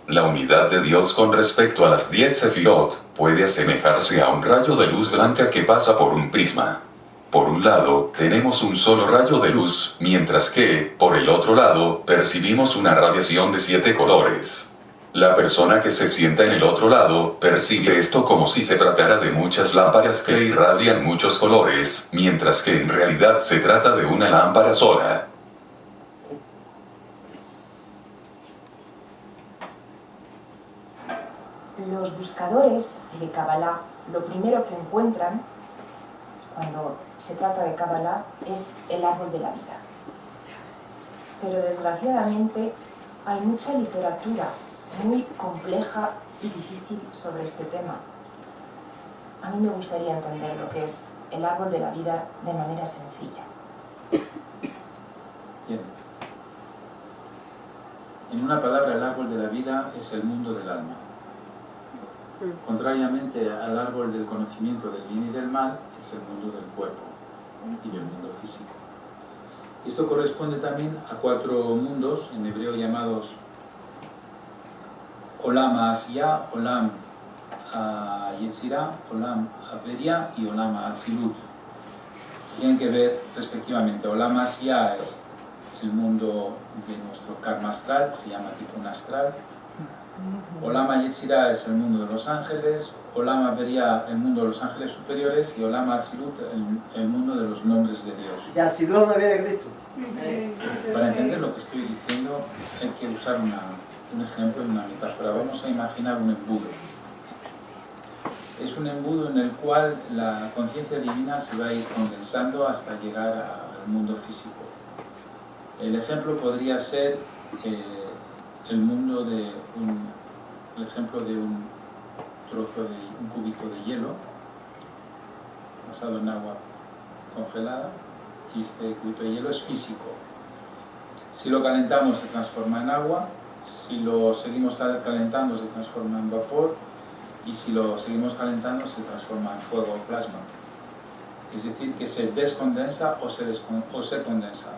La unidad de Dios con respecto a las 10 Sefirot puede asemejarse a un rayo de luz blanca que pasa por un prisma. Por un lado, tenemos un solo rayo de luz, mientras que, por el otro lado, percibimos una radiación de 7 colores. La persona que se sienta en el otro lado, percibe esto como si se tratara de muchas lámparas que irradian muchos colores, mientras que en realidad se trata de una lámpara sola. Los buscadores de Kabbalah lo primero que encuentran cuando se trata de Kabbalah es el árbol de la vida. Pero desgraciadamente hay mucha literatura muy compleja y difícil sobre este tema. A mí me gustaría entender lo que es el árbol de la vida de manera sencilla. Bien. En una palabra, el árbol de la vida es el mundo del alma. Contrariamente al árbol del conocimiento del bien y del mal, es el mundo del cuerpo y del mundo físico. Esto corresponde también a 4 mundos, en hebreo llamados Olam Ha'asiya, Olam Yetzirah, Olam Ha'Beria y Olam Ha'atzilut. Tienen que ver respectivamente. Olam Ha'asiya es el mundo de nuestro karma astral, se llama Tikkun astral. Olam Ha'Yetzirah es el mundo de los ángeles, Olam Ha'Beria el mundo de los ángeles superiores y Olam Ha'atzilut el mundo de los nombres de Dios. Y Atzilut no viene Cristo. Para entender lo que estoy diciendo hay que usar un ejemplo, una metáfora. Vamos a imaginar un embudo. Es un embudo en el cual la conciencia divina se va a ir condensando hasta llegar al mundo físico. El ejemplo podría ser el mundo de el ejemplo de un trozo de un cubito de hielo basado en agua congelada, y este cubito de hielo es físico. Si lo calentamos se transforma en agua, si lo seguimos calentando se transforma en vapor, y si lo seguimos calentando se transforma en fuego o plasma. Es decir, que se descondensa o se condensa.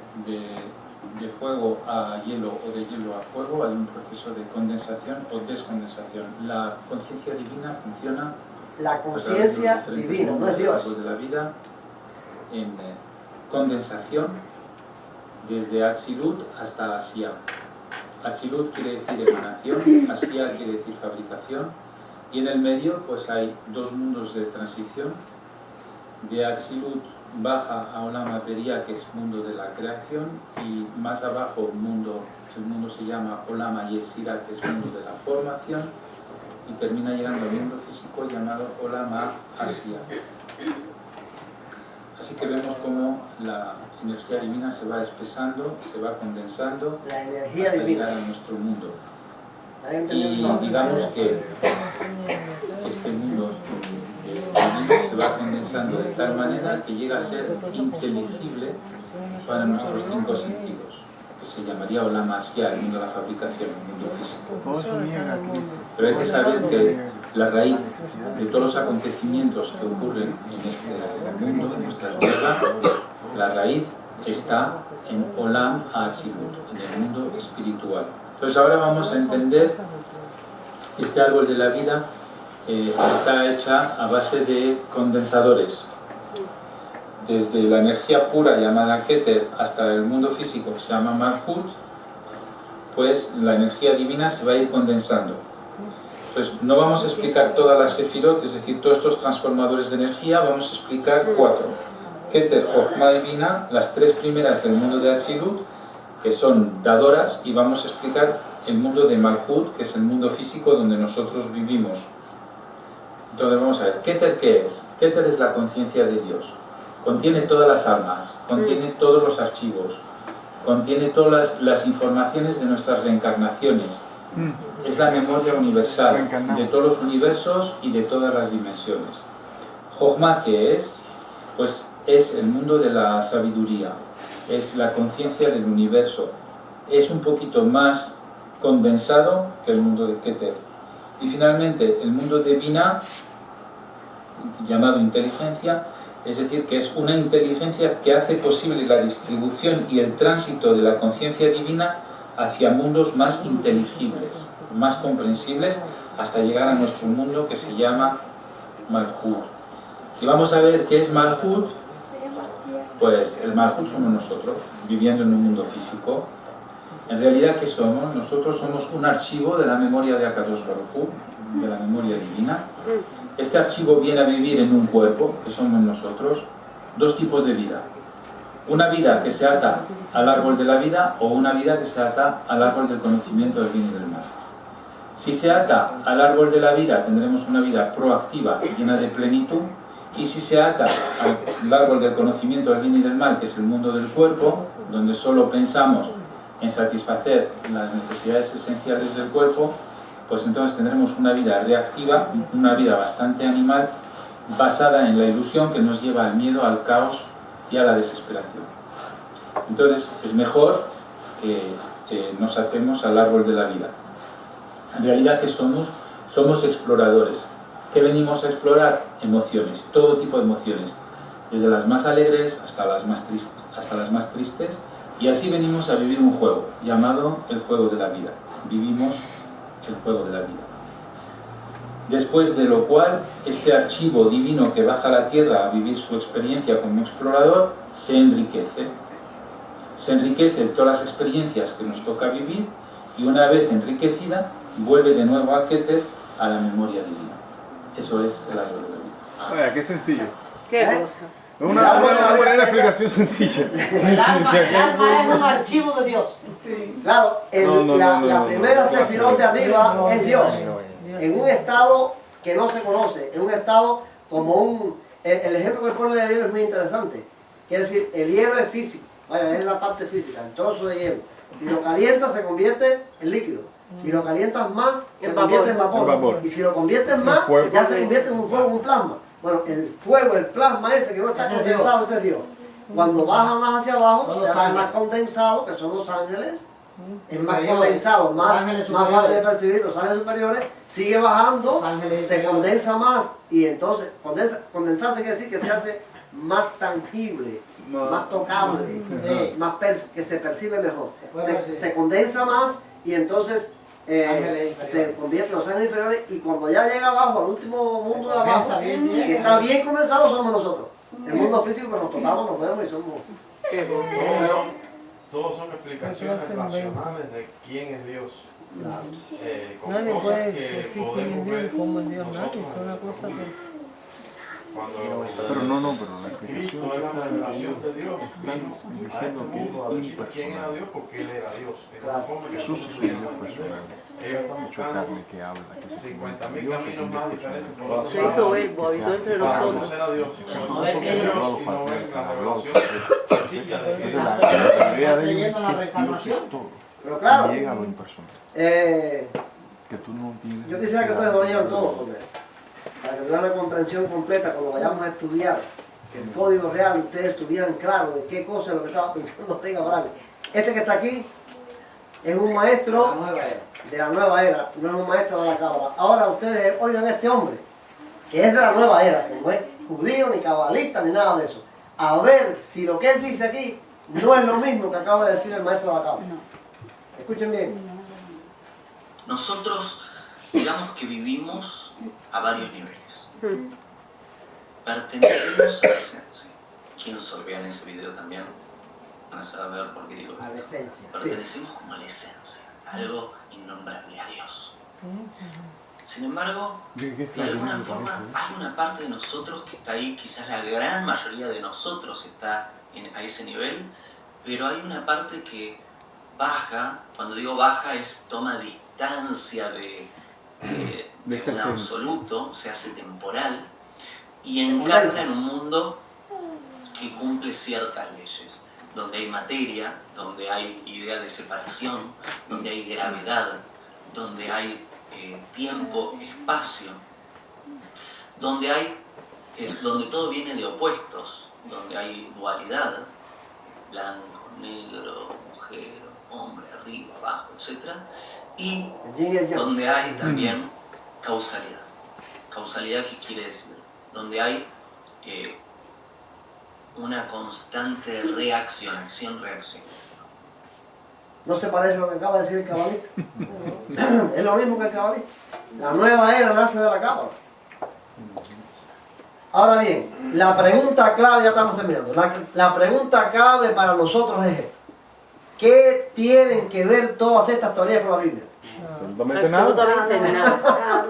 De fuego a hielo o de hielo a fuego hay un proceso de condensación o descondensación. La conciencia divina funciona. La conciencia divina, no es Dios. De la vida en condensación desde Atzilut hasta Asiya. Atzilut quiere decir emanación, Asiya quiere decir fabricación, y en el medio pues hay 2 mundos de transición. De Atzilut baja a Olam Ha'Beria, que es mundo de la creación, y más abajo el mundo se llama Olam Ha'Yetzirah, que es mundo de la formación, y termina llegando al mundo físico llamado Olam Ha'Asiya. Así que vemos cómo la energía divina se va espesando, se va condensando hasta llegar a nuestro mundo. Y digamos que este mundo divino se va condensando de tal manera que llega a ser inteligible para nuestros 5 sentidos, que se llamaría Olam Ha'Asiya, el mundo de la fabricación, el mundo físico. Pero hay que saber que la raíz de todos los acontecimientos que ocurren en este mundo, en nuestra tierra, la raíz está en Olam Ha'atzilut, en el mundo espiritual. Entonces ahora vamos a entender este árbol de la vida. Está hecha a base de condensadores. Desde la energía pura llamada Keter hasta el mundo físico que se llama Malhut, pues la energía divina se va a ir condensando. Entonces no vamos a explicar todas las sefirot, es decir, todos estos transformadores de energía, vamos a explicar 4. Keter, Jochma y Bina, las 3 primeras del mundo de Atzilut, que son dadoras, y vamos a explicar el mundo de Malhut, que es el mundo físico donde nosotros vivimos. Entonces vamos a ver, Keter, ¿qué es? Keter es la conciencia de Dios. Contiene todas las almas, contiene todos los archivos, contiene todas las informaciones de nuestras reencarnaciones. Es la memoria universal de todos los universos y de todas las dimensiones. Jochma, ¿qué es? Pues es el mundo de la sabiduría, es la conciencia del universo. Es un poquito más condensado que el mundo de Keter. Y finalmente, el mundo de Bina, llamado inteligencia, es decir, que es una inteligencia que hace posible la distribución y el tránsito de la conciencia divina hacia mundos más inteligibles, más comprensibles, hasta llegar a nuestro mundo que se llama Malhut. Y vamos a ver qué es Malhut. Pues el Malhut somos nosotros, viviendo en un mundo físico. En realidad, ¿qué somos? Nosotros somos un archivo de la memoria de Akadosh Baruj Hu, de la memoria divina. Este archivo viene a vivir en un cuerpo, que somos nosotros. 2 tipos de vida. Una vida que se ata al árbol de la vida, o una vida que se ata al árbol del conocimiento del bien y del mal. Si se ata al árbol de la vida, tendremos una vida proactiva, llena de plenitud, Y si se ata al árbol del conocimiento del bien y del mal, que es el mundo del cuerpo, donde solo pensamos en satisfacer las necesidades esenciales del cuerpo, pues entonces tendremos una vida reactiva, una vida bastante animal, basada en la ilusión que nos lleva al miedo, al caos y a la desesperación. Entonces es mejor que nos atemos al árbol de la vida. En realidad, ¿qué somos? Somos exploradores. ¿Qué venimos a explorar? Emociones, todo tipo de emociones, desde las más alegres hasta las más tristes, y así venimos a vivir un juego llamado el juego de la vida. Vivimos el juego de la vida. Después de lo cual, este archivo divino que baja a la tierra a vivir su experiencia como explorador se enriquece. Se enriquece en todas las experiencias que nos toca vivir, y una vez enriquecida, vuelve de nuevo a Keter, a la memoria divina. Eso es el árbol de la vida. Vaya, qué sencillo. Qué cosa. Una buena explicación sencilla. El alma es un archivo de Dios. Claro, la primera sefirot de arriba es Dios. En un estado que no se conoce, en un estado como un... El ejemplo que pone el hielo es muy interesante. Quiere decir, el hielo es físico, vaya, es la parte física, el trozo de hielo. Si lo calientas se convierte en líquido. Si lo calientas más, se convierte en vapor. Y si lo conviertes más, ya se convierte en un fuego, un plasma. Bueno, el fuego, el plasma ese que no está condensado, ese es Dios. Cuando baja más hacia abajo, se hace más condensado, que son los ángeles. Es más condensado, más fácil de percibir, los ángeles superiores. Sigue bajando, se condensa más. Y entonces, condensarse quiere decir que se hace más tangible, más tocable, que se percibe mejor. Se condensa más y entonces se convierte en los ángeles inferiores, y cuando ya llega abajo, al último mundo de abajo, que está bien condensado, somos nosotros. El mundo físico que nos tocamos, nos vemos y somos... Todos son explicaciones racionales de quién es Dios. Con Nadie cosas puede que decir quién podemos es Dios, ver cómo es Dios, nadie, nosotros es una cosa que... Pero la explicación Cristo es la revelación de Dios. diciendo que es ¿Quién era Dios? Porque Él era Dios. Era la forma que Jesús es un Dios personal, hecho carne, que habla, que se 50.000 caminos más diferentes por los Se hizo verbo, habitó entre nosotros. conocer a Dios. no ven la revelación sencilla de Dios. La idea de Dios es que Dios es todo. Pero claro, Llega a lo impersonal. Que tú no tienes. yo quisiera que ustedes lo oyeran todos, para que tengan una comprensión completa cuando vayamos a estudiar el código real, ustedes estuvieran claros de qué cosa es lo que estaba pensando Ten Abraham. Este que está aquí es un maestro de la nueva era, no es un maestro de la cábala. Ahora ustedes oigan a este hombre, que es de la nueva era, que no es judío, ni cabalista, ni nada de eso. A ver si lo que él dice aquí no es lo mismo que acaba de decir el maestro de la cábala. Escuchen bien. Nosotros, digamos que vivimos a varios niveles. Pertenecemos a la esencia. Quienes vean ese video también van a saber por qué digo esto. A la esencia. Pertenecemos como a la esencia, algo innombrable, a Dios. Sin embargo, de alguna forma hay una parte de nosotros que está ahí, quizás la gran mayoría de nosotros está a ese nivel, pero hay una parte que baja, cuando digo baja es toma distancia de un absoluto, se hace temporal y encarna en un mundo que cumple ciertas leyes, donde hay materia, donde hay idea de separación, donde hay gravedad, donde hay tiempo, espacio, donde todo viene de opuestos, donde hay dualidad, blanco, negro, mujer, hombre, arriba, abajo, etc. Y donde hay también causalidad. Causalidad, ¿qué quiere decir? Donde hay una constante reacción, acción-reacción. ¿No se parece a lo que acaba de decir el cabalista? Es lo mismo que el cabalista. La nueva era nace de la cábala. Ahora bien, la pregunta clave, ya estamos terminando, la pregunta clave para nosotros es esta. ¿Qué tienen que ver todas estas teorías con la Biblia? Absolutamente nada.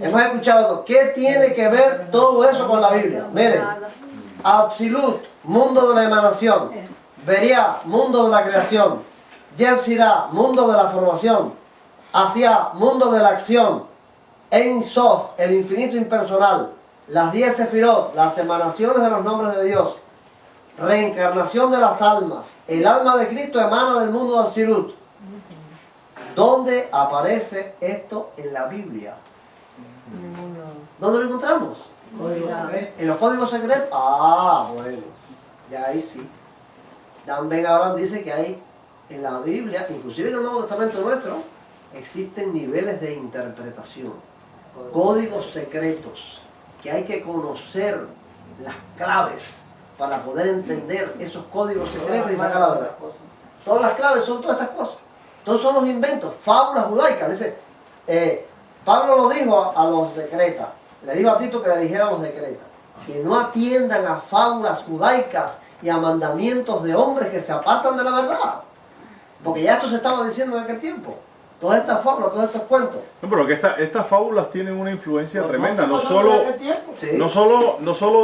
Hemos escuchado, ¿qué tiene que ver todo eso con la Biblia? Miren, Absolut, mundo de la emanación, Beria, mundo de la creación, Yetzirah, mundo de la formación, Asia, mundo de la acción, Ein Sof, el infinito impersonal, las 10 sefirot, las emanaciones de los nombres de Dios, reencarnación de las almas, el alma de Cristo emana del mundo de Atzilut. ¿Dónde aparece esto en la Biblia? ¿Dónde lo encontramos? ¿En los códigos secretos? Ah, bueno, ya ahí sí. Dan Ben Abraham dice que hay en la Biblia, inclusive en el Nuevo Testamento nuestro, existen niveles de interpretación, códigos secretos, que hay que conocer las claves para poder entender esos códigos secretos y sacar la verdad. Todas las claves son todas estas cosas. Todos son los inventos, fábulas judaicas. Dice, Pablo lo dijo a los de Creta, le dijo a Tito que le dijera a los de Creta, que no atiendan a fábulas judaicas y a mandamientos de hombres que se apartan de la verdad. Porque ya esto se estaba diciendo en aquel tiempo. Todas estas fábulas, todos estos cuentos. No, pero que estas fábulas tienen una influencia tremenda, no solo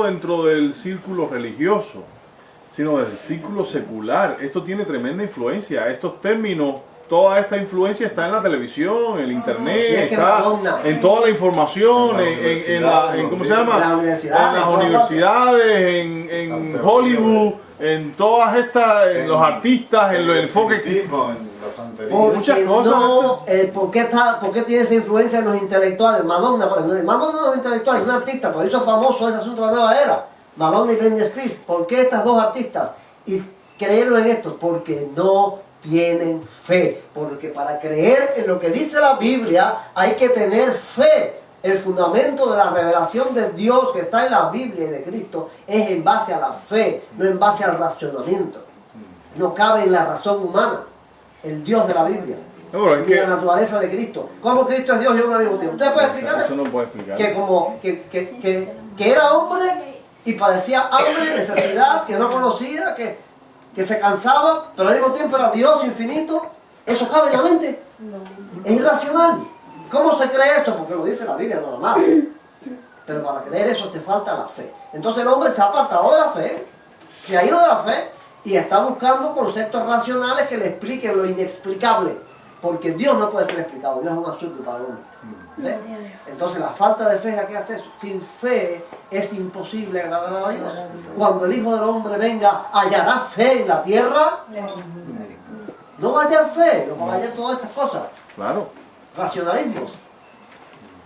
dentro del círculo religioso, sino del círculo secular. Esto tiene tremenda influencia. Estos términos, toda esta influencia está en la televisión, en el internet, está en toda la información, ¿cómo se llama? En las universidades, en Hollywood, en todas estas, en los artistas, en los enfoques que... Muchas cosas. No, ¿por qué tiene esa influencia en los intelectuales? Madonna no es intelectual, es un artista, por eso es famoso ese asunto de la nueva era. Madonna y Britney Spears. ¿Por qué estas dos artistas? Y creyeron en esto, porque no tienen fe. Porque para creer en lo que dice la Biblia hay que tener fe. El fundamento de la revelación de Dios que está en la Biblia y de Cristo es en base a la fe, no en base al racionamiento. No cabe en la razón humana el Dios de la Biblia y la naturaleza de Cristo. ¿Cómo Cristo es Dios y hombre al mismo tiempo? ¿Usted puede explicar eso? No puede explicar. Que era hombre y padecía hambre, necesidad, que no conocía, que se cansaba, pero al mismo tiempo era Dios infinito. ¿Eso cabe en la mente? Es irracional. ¿Cómo se cree esto? Porque lo dice la Biblia nada más. Pero para creer eso hace falta la fe. Entonces el hombre se ha apartado de la fe, se ha ido de la fe y está buscando conceptos racionales que le expliquen lo inexplicable. Porque Dios no puede ser explicado, Dios es un absurdo para el hombre. ¿Ves? Entonces la falta de fe es la que hace eso. Sin fe es imposible agradar a Dios. Cuando el Hijo del Hombre venga, ¿hallará fe en la tierra? No va a hallar fe, no va a hallar todas estas cosas. Claro. Racionalismos.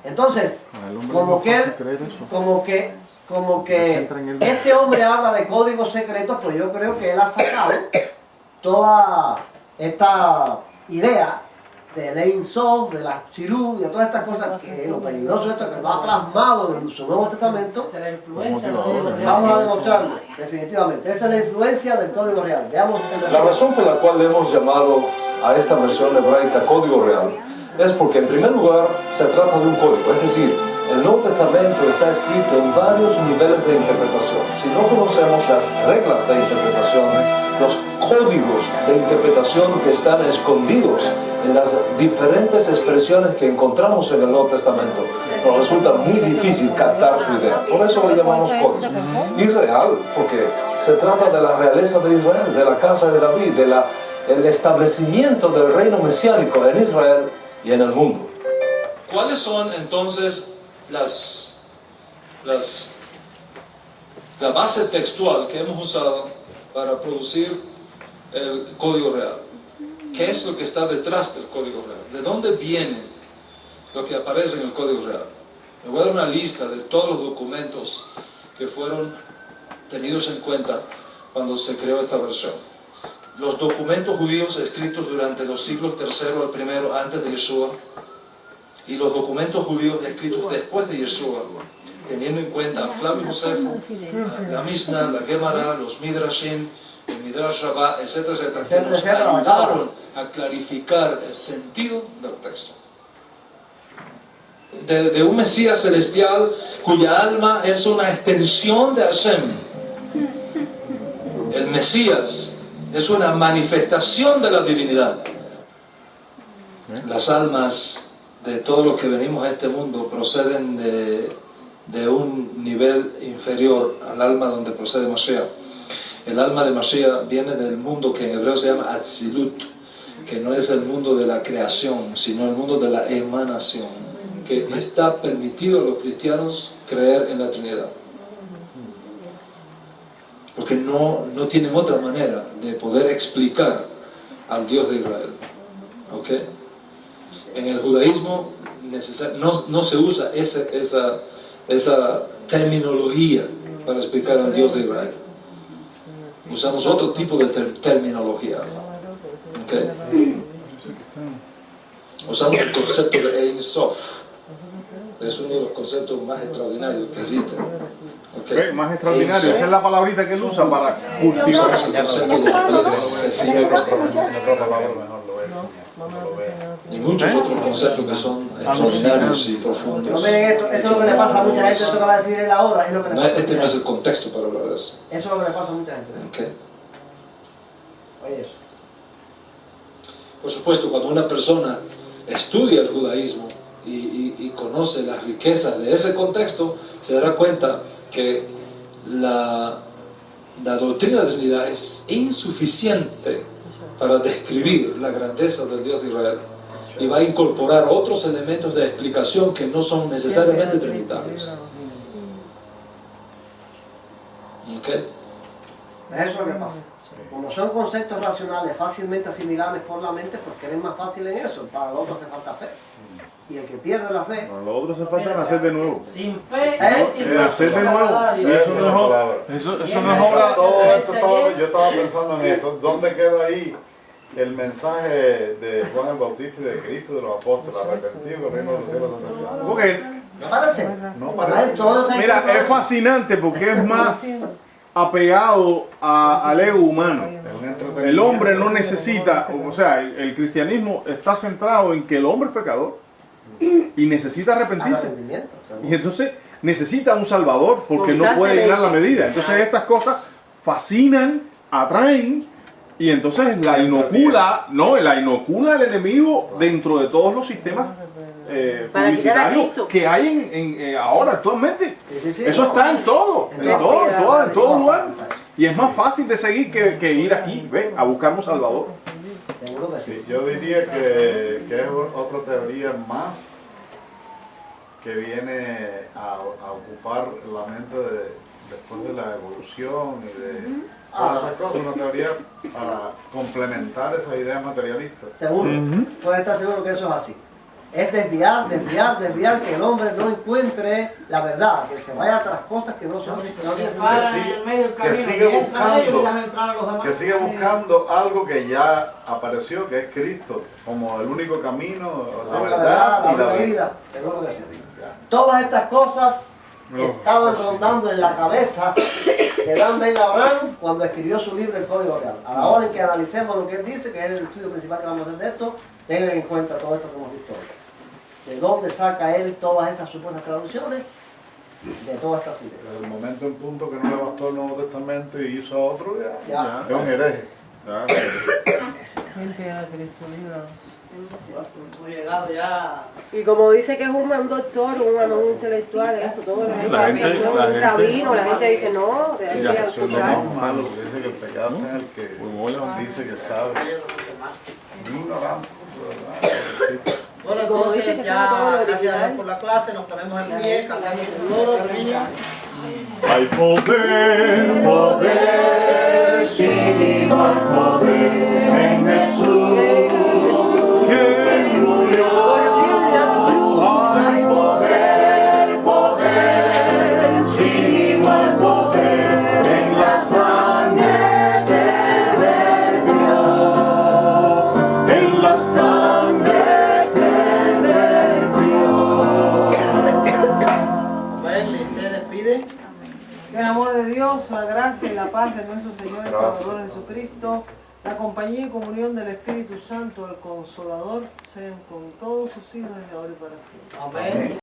Entonces, como que este hombre habla de códigos secretos, pues yo creo que él ha sacado toda esta idea de Ein Sof, de la Chilú, de todas estas cosas, que lo peligroso esto que lo ha plasmado en su Nuevo Testamento. Vamos a demostrarlo, definitivamente. Esa es la influencia del código real. Veamos la razón por la cual le hemos llamado a esta versión hebraica código real es porque en primer lugar se trata de un código, es decir, el Nuevo Testamento está escrito en varios niveles de interpretación. Si no conocemos las reglas de interpretación, los códigos de interpretación que están escondidos en las diferentes expresiones que encontramos en el Nuevo Testamento, nos resulta muy difícil captar su idea. Por eso le llamamos código. Y real, porque se trata de la realeza de Israel, de la casa de David, del establecimiento del reino mesiánico en Israel y en el mundo. ¿Cuáles son entonces la base textual que hemos usado para producir el código real? ¿Qué es lo que está detrás del código real? ¿De dónde viene lo que aparece en el código real? Me voy a dar una lista de todos los documentos que fueron tenidos en cuenta cuando se creó esta versión. Los documentos judíos escritos durante los siglos III al I antes de Yeshua y los documentos judíos escritos después de Yeshua, teniendo en cuenta a Flavio Josefo, la Mishnah, la Gemara, los Midrashim, el Midrash Rabbah, etcétera, etcétera, que nos ayudaron a clarificar el sentido del texto. De un Mesías celestial cuya alma es una extensión de Hashem. El Mesías es una manifestación de la divinidad. Las almas de todos los que venimos a este mundo proceden de un nivel inferior al alma donde procede Mashiach. El alma de Mashiach viene del mundo que en hebreo se llama Atzilut, que no es el mundo de la creación, sino el mundo de la emanación. que está permitido a los cristianos creer en la Trinidad. Porque no tienen otra manera de poder explicar al Dios de Israel. ¿Ok? En el judaísmo no se usa esa terminología para explicar al Dios de Israel. Usamos otro tipo de terminología. ¿Ok? Usamos el concepto de Ein Sof. Es uno de los conceptos más extraordinarios que existen. Okay. Más extraordinario, esa es la palabrita que él usa para cultivar el concepto y muchos otros conceptos que son extraordinarios y profundos. No ven esto es lo que le pasa a mucha gente, esto que va a decir él ahora, es lo que le pasa. Este no es el contexto para hablar de eso. Eso es lo que le pasa a mucha gente. Okay. Oye eso. Por supuesto, cuando una persona estudia el judaísmo y conoce las riquezas de ese contexto, se dará cuenta que la doctrina de la Trinidad es insuficiente para describir la grandeza del Dios de Israel y va a incorporar otros elementos de explicación que no son necesariamente trinitarios. ¿Okay? Eso es lo que pasa. Como son conceptos racionales fácilmente asimilables por la mente, porque eres más fácil en eso. Para el otro hace falta fe. Y el que pierde la fe... Para lo otro hace falta nacer de nuevo. Sin fe, sin nacer de nuevo. Eso no es obra. Yo estaba pensando en esto. ¿Dónde queda ahí el mensaje de Juan el Bautista y de Cristo, de los apóstoles, arrepentidos, el reino de los cielos se acerca? Porque no parece. No parece. Mira, es fascinante porque es más apegado al ego humano. El hombre no necesita, o sea, el cristianismo está centrado en que el hombre es pecador y necesita arrepentirse. Y entonces necesita un salvador porque no puede llenar la medida. Entonces estas cosas fascinan, atraen y entonces la inocula el enemigo dentro de todos los sistemas publicitarios que hay ahora actualmente. Eso está en todo lugar. Y es más fácil de seguir que ir aquí, a buscar un salvador. Sí, yo diría que es otra teoría más que viene a ocupar la mente después de la evolución y de todas esas cosas, una teoría para complementar esa idea materialista. Seguro, puede estar seguro que eso es así. Es desviar, que el hombre no encuentre la verdad, que se vaya tras cosas que no son que siga buscando algo que ya apareció, que es Cristo, como el único camino, la verdad y la vida. Todas estas cosas estaban rondando en la cabeza de Dan Ben Abraham cuando escribió su libro El Código Real. A la hora en que analicemos lo que él dice, que es el estudio principal que vamos a hacer de esto, tengan en cuenta todo esto que hemos visto hoy. ¿De dónde saca él todas esas supuestas traducciones? De todas estas ideas. Desde el momento en punto que no le bastó el Nuevo Testamento y hizo otro, ya. Es un hereje. Y como dice que es un doctor, un intelectual, eso, todo la gente, un rabino, la gente dice no, de ahí a escuchar. No, malo, dice que el pecado es el que dice que sabe. Bueno, entonces ya, gracias por la clase, nos ponemos en pie, cantando el coro, niños. Hay poder, sin igual poder en Jesús, quien murió. Hay poder, sin igual poder en la sangre que vertió, en la sangre. El amor de Dios, la gracia y la paz de nuestro Señor y Salvador Jesucristo, la compañía y comunión del Espíritu Santo, el Consolador, sean con todos sus hijos desde ahora y para siempre. Amén.